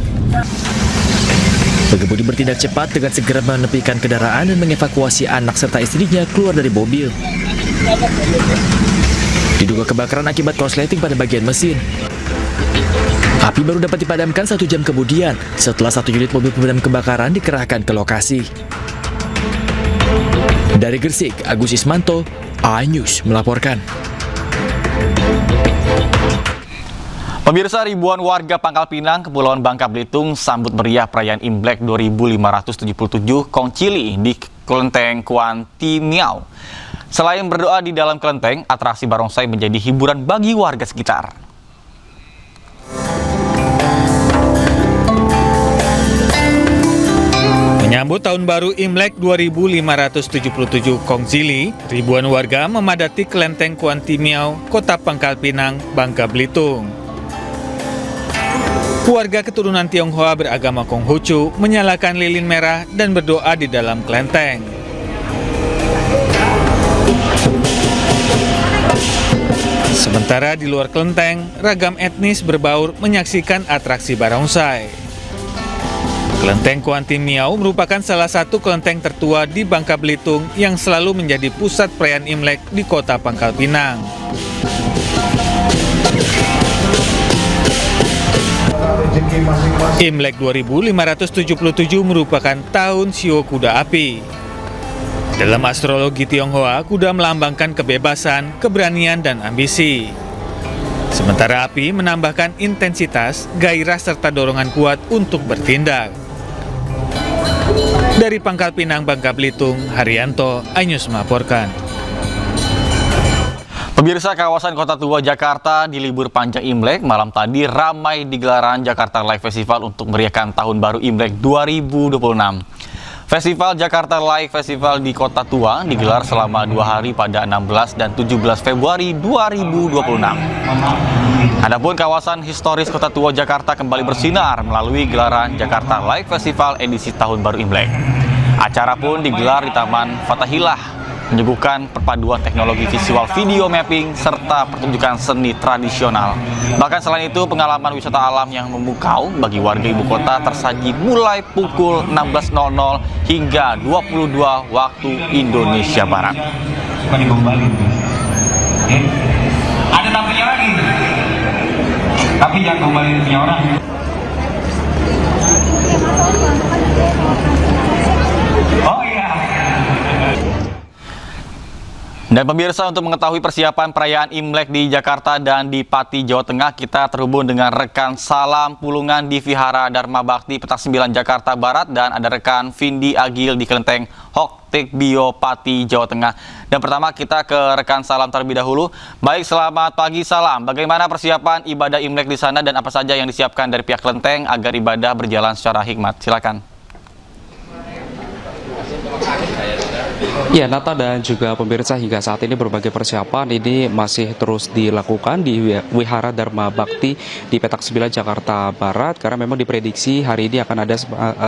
[SPEAKER 10] Pengemudi bertindak cepat dengan segera menepikan kendaraan dan mengevakuasi anak serta istrinya keluar dari mobil. Diduga kebakaran akibat korsleting pada bagian mesin. Api baru dapat dipadamkan 1 jam kemudian setelah 1 unit mobil pemadam kebakaran dikerahkan ke lokasi. Dari Gresik, Agus Ismanto, iNews melaporkan.
[SPEAKER 16] Pemirsa, ribuan warga Pangkal Pinang, Kepulauan Bangka Belitung sambut meriah perayaan Imlek 2577 Kongcili di Kelenteng Kuanti Miau. Selain berdoa di dalam kelenteng, atraksi barongsai menjadi hiburan bagi warga sekitar.
[SPEAKER 19] Menyambut Tahun Baru Imlek 2577 Kongcili, ribuan warga memadati Kelenteng Kuanti Miau, Kota Pangkal Pinang, Bangka Belitung. Warga keturunan Tionghoa beragama Konghucu menyalakan lilin merah dan berdoa di dalam kelenteng. Sementara di luar kelenteng, ragam etnis berbaur menyaksikan atraksi barongsai. Kelenteng Kuanti Miau merupakan salah satu kelenteng tertua di Bangka Belitung yang selalu menjadi pusat perayaan Imlek di Kota Pangkal Pinang. Imlek 2577 merupakan tahun Shio Kuda Api. Dalam astrologi Tionghoa, kuda melambangkan kebebasan, keberanian, dan ambisi. Sementara api menambahkan intensitas, gairah, serta dorongan kuat untuk bertindak. Dari Pangkal Pinang, Bangka Belitung, Haryanto, iNews melaporkan.
[SPEAKER 16] Pemirsa, kawasan Kota Tua Jakarta di libur panjang Imlek malam tadi ramai di gelaran Jakarta Live Festival untuk meriahkan Tahun Baru Imlek 2026. Festival Jakarta Live Festival di Kota Tua digelar selama 2 hari pada 16 dan 17 Februari 2026. Adapun kawasan historis Kota Tua Jakarta kembali bersinar melalui gelaran Jakarta Live Festival edisi Tahun Baru Imlek. Acara pun digelar di Taman Fathahillah, menyuguhkan perpaduan teknologi visual video mapping serta pertunjukan seni tradisional. Bahkan selain itu, pengalaman wisata alam yang memukau bagi warga ibu kota tersaji mulai pukul 16.00 hingga 22 waktu Indonesia Barat.
[SPEAKER 4] Ada tamunya lagi, tapi jangan kembali punya orang. Oh iya.
[SPEAKER 16] Dan pemirsa, untuk mengetahui persiapan perayaan Imlek di Jakarta dan di Pati, Jawa Tengah, kita terhubung dengan rekan Salam Pulungan di Vihara Dharma Bakti, Petak 9, Jakarta Barat, dan ada rekan Vindi Agil di Kelenteng Hoktik Bio, Pati, Jawa Tengah. Dan pertama kita ke rekan Salam terlebih dahulu. Baik, selamat pagi Salam. Bagaimana persiapan ibadah Imlek di sana dan apa saja yang disiapkan dari pihak kelenteng agar ibadah berjalan secara hikmat? Silakan.
[SPEAKER 5] Ya, Nata dan juga pemirsa, hingga saat ini berbagai persiapan ini masih terus dilakukan di Wihara Dharma Bakti di Petak 9, Jakarta Barat, karena memang diprediksi hari ini akan ada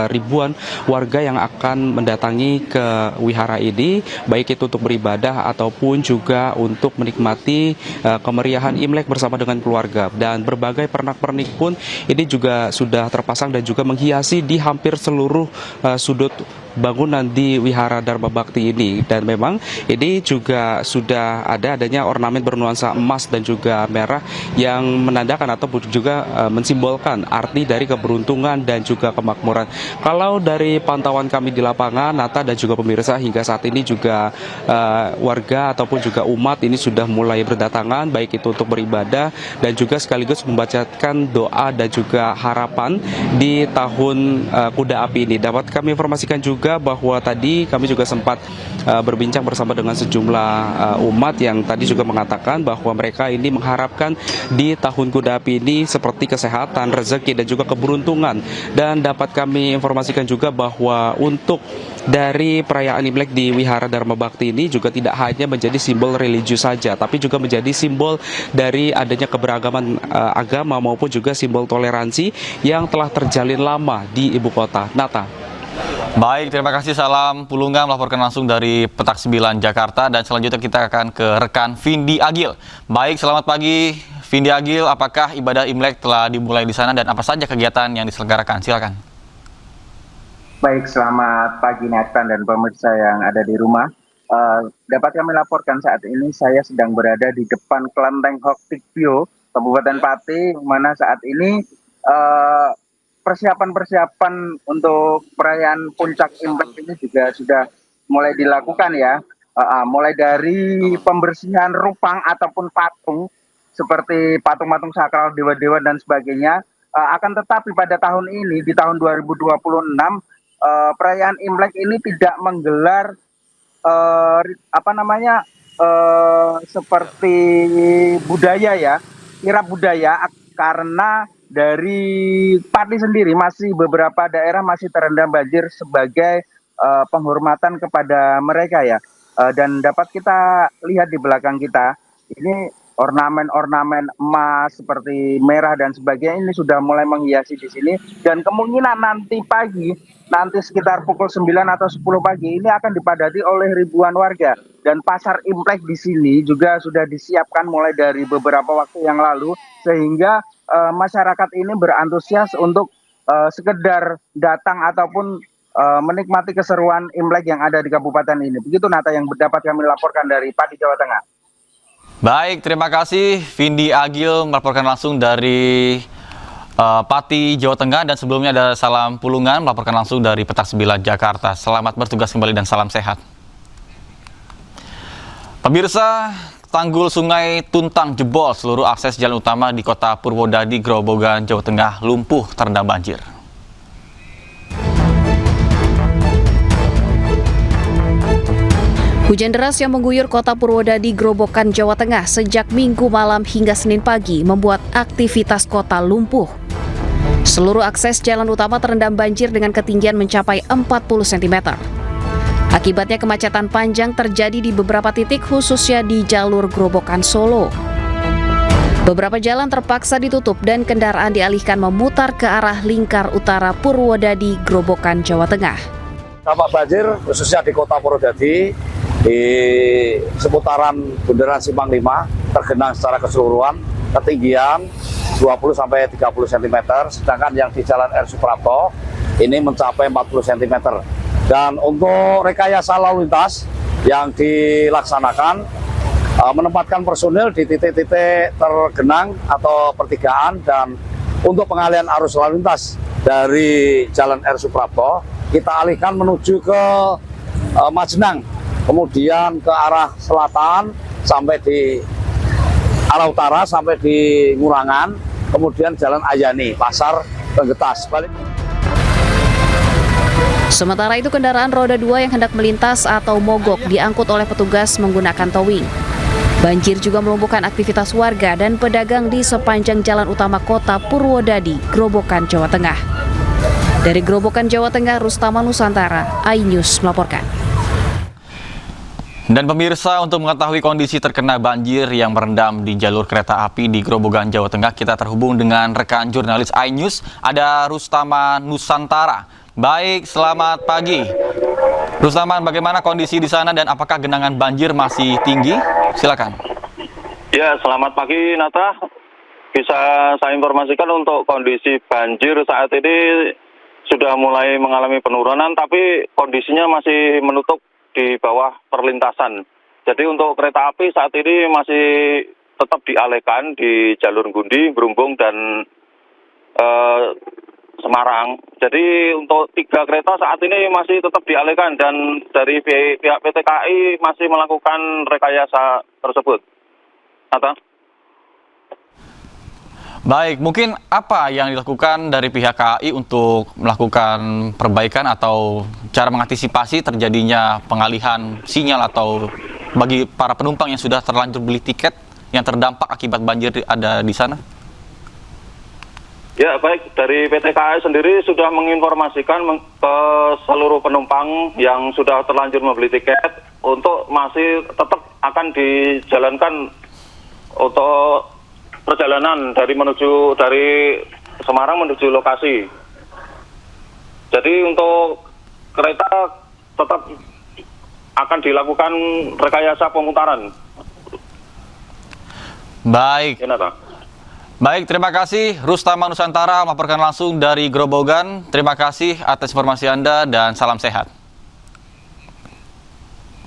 [SPEAKER 5] ribuan warga yang akan mendatangi ke wihara ini, baik itu untuk beribadah ataupun juga untuk menikmati kemeriahan Imlek bersama dengan keluarga. Dan berbagai pernak-pernik pun ini juga sudah terpasang dan juga menghiasi di hampir seluruh sudut bangunan di Wihara Dharma Bakti ini, dan memang ini juga sudah adanya ornamen bernuansa emas dan juga merah yang menandakan atau juga mensimbolkan arti dari keberuntungan dan juga kemakmuran. Kalau dari pantauan kami di lapangan, Nata dan juga pemirsa, hingga saat ini juga warga ataupun juga umat ini sudah mulai berdatangan, baik itu untuk beribadah dan juga sekaligus membacakan doa dan juga harapan di tahun kuda api ini. Dapat kami informasikan juga bahwa tadi kami juga sempat berbincang bersama dengan sejumlah umat yang tadi juga mengatakan bahwa mereka ini mengharapkan di tahun kuda api ini seperti kesehatan, rezeki dan juga keberuntungan. Dan dapat kami informasikan juga bahwa untuk dari perayaan Imlek di Wihara Dharma Bakti ini juga tidak hanya menjadi simbol religius saja, tapi juga menjadi simbol dari adanya keberagaman agama maupun juga simbol toleransi yang telah terjalin lama di ibu kota. Nata.
[SPEAKER 16] Baik, terima kasih. Salam Pulungan melaporkan langsung dari Petak 9 Jakarta, dan selanjutnya kita akan ke rekan Vindi Agil. Baik, selamat pagi Vindi Agil, apakah ibadah Imlek telah dimulai di sana dan apa saja kegiatan yang diselenggarakan? Silakan.
[SPEAKER 6] Baik, selamat pagi Nathan dan pemirsa yang ada di rumah. Dapat kami laporkan saat ini saya sedang berada di depan Kelenteng Hoktikbyo, Kabupaten Pati, mana saat ini persiapan-persiapan untuk perayaan puncak Imlek ini juga sudah mulai dilakukan ya. Mulai dari pembersihan rupang ataupun patung seperti patung-patung sakral dewa-dewa dan sebagainya. Akan tetapi pada tahun ini di tahun 2026 perayaan Imlek ini tidak menggelar seperti budaya ya, kirap budaya, karena dari Pati sendiri masih beberapa daerah masih terendam banjir sebagai penghormatan kepada mereka ya. Dan dapat kita lihat di belakang kita ini ornamen-ornamen emas seperti merah dan sebagainya ini sudah mulai menghiasi di sini, dan kemungkinan nanti pagi, nanti sekitar pukul 9 atau 10 pagi ini akan dipadati oleh ribuan warga, dan pasar Imlek di sini juga sudah disiapkan mulai dari beberapa waktu yang lalu, sehingga masyarakat ini berantusias untuk sekedar datang ataupun menikmati keseruan Imlek yang ada di kabupaten ini. Begitu Nata yang dapat kami laporkan dari Pati, Jawa Tengah.
[SPEAKER 16] Baik, terima kasih Vindi Agil melaporkan langsung dari Pati, Jawa Tengah, dan sebelumnya ada Salam Pulungan melaporkan langsung dari Petak 9 Jakarta. Selamat bertugas kembali dan salam sehat. Pemirsa, tanggul Sungai Tuntang jebol, seluruh akses jalan utama di Kota Purwodadi, Grobogan, Jawa Tengah lumpuh terendam banjir.
[SPEAKER 7] Hujan deras yang mengguyur Kota Purwodadi, Grobogan, Jawa Tengah sejak Minggu malam hingga Senin pagi membuat aktivitas kota lumpuh. Seluruh akses jalan utama terendam banjir dengan ketinggian mencapai 40 cm. Akibatnya kemacetan panjang terjadi di beberapa titik, khususnya di jalur Grobogan Solo. Beberapa jalan terpaksa ditutup dan kendaraan dialihkan memutar ke arah lingkar utara Purwodadi, Grobogan, Jawa Tengah.
[SPEAKER 9] Dampak banjir khususnya di Kota Purwodadi, di seputaran Bundaran Simpang 5 tergenang secara keseluruhan ketinggian 20-30 cm, sedangkan yang di Jalan R. Suprapto ini mencapai 40 cm. Dan untuk rekayasa lalu lintas yang dilaksanakan menempatkan personil di titik-titik tergenang atau pertigaan, dan untuk pengalihan arus lalu lintas dari Jalan R. Suprapto kita alihkan menuju ke Majenang, kemudian ke arah selatan sampai di arah utara sampai di Ngurangan, kemudian Jalan Ayani, Pasar Penggetas.
[SPEAKER 7] Sementara itu kendaraan roda 2 yang hendak melintas atau mogok diangkut oleh petugas menggunakan towing. Banjir juga melumpuhkan aktivitas warga dan pedagang di sepanjang jalan utama Kota Purwodadi, Grobogan, Jawa Tengah. Dari Grobogan, Jawa Tengah, Rustama Nusantara, iNews melaporkan.
[SPEAKER 16] Dan pemirsa, untuk mengetahui kondisi terkena banjir yang merendam di jalur kereta api di Grobogan, Jawa Tengah, kita terhubung dengan rekan jurnalis iNews, ada Rustama Nusantara. Baik, selamat pagi. Rustaman, bagaimana kondisi di sana dan apakah genangan banjir masih tinggi? Silakan.
[SPEAKER 11] Ya, selamat pagi Nata. Bisa saya informasikan untuk kondisi banjir saat ini sudah mulai mengalami penurunan, tapi kondisinya masih menutup di bawah perlintasan. Jadi untuk kereta api saat ini masih tetap dialihkan di jalur Gundi, Berumbung, dan Semarang. Jadi untuk 3 kereta saat ini masih tetap dialihkan dan dari pihak PT KAI masih melakukan rekayasa tersebut. Nata?
[SPEAKER 16] Baik, mungkin apa yang dilakukan dari pihak KAI untuk melakukan perbaikan atau cara mengantisipasi terjadinya pengalihan sinyal atau bagi para penumpang yang sudah terlanjur beli tiket yang terdampak akibat banjir ada di sana?
[SPEAKER 11] Ya, baik. Dari PT KAI sendiri sudah menginformasikan ke seluruh penumpang yang sudah terlanjur membeli tiket untuk masih tetap akan dijalankan untuk perjalanan dari Semarang menuju lokasi. Jadi untuk kereta tetap akan dilakukan rekayasa pemutaran.
[SPEAKER 16] Baik. Baik, terima kasih Rustama Nusantara melaporkan langsung dari Grobogan. Terima kasih atas informasi Anda dan salam sehat.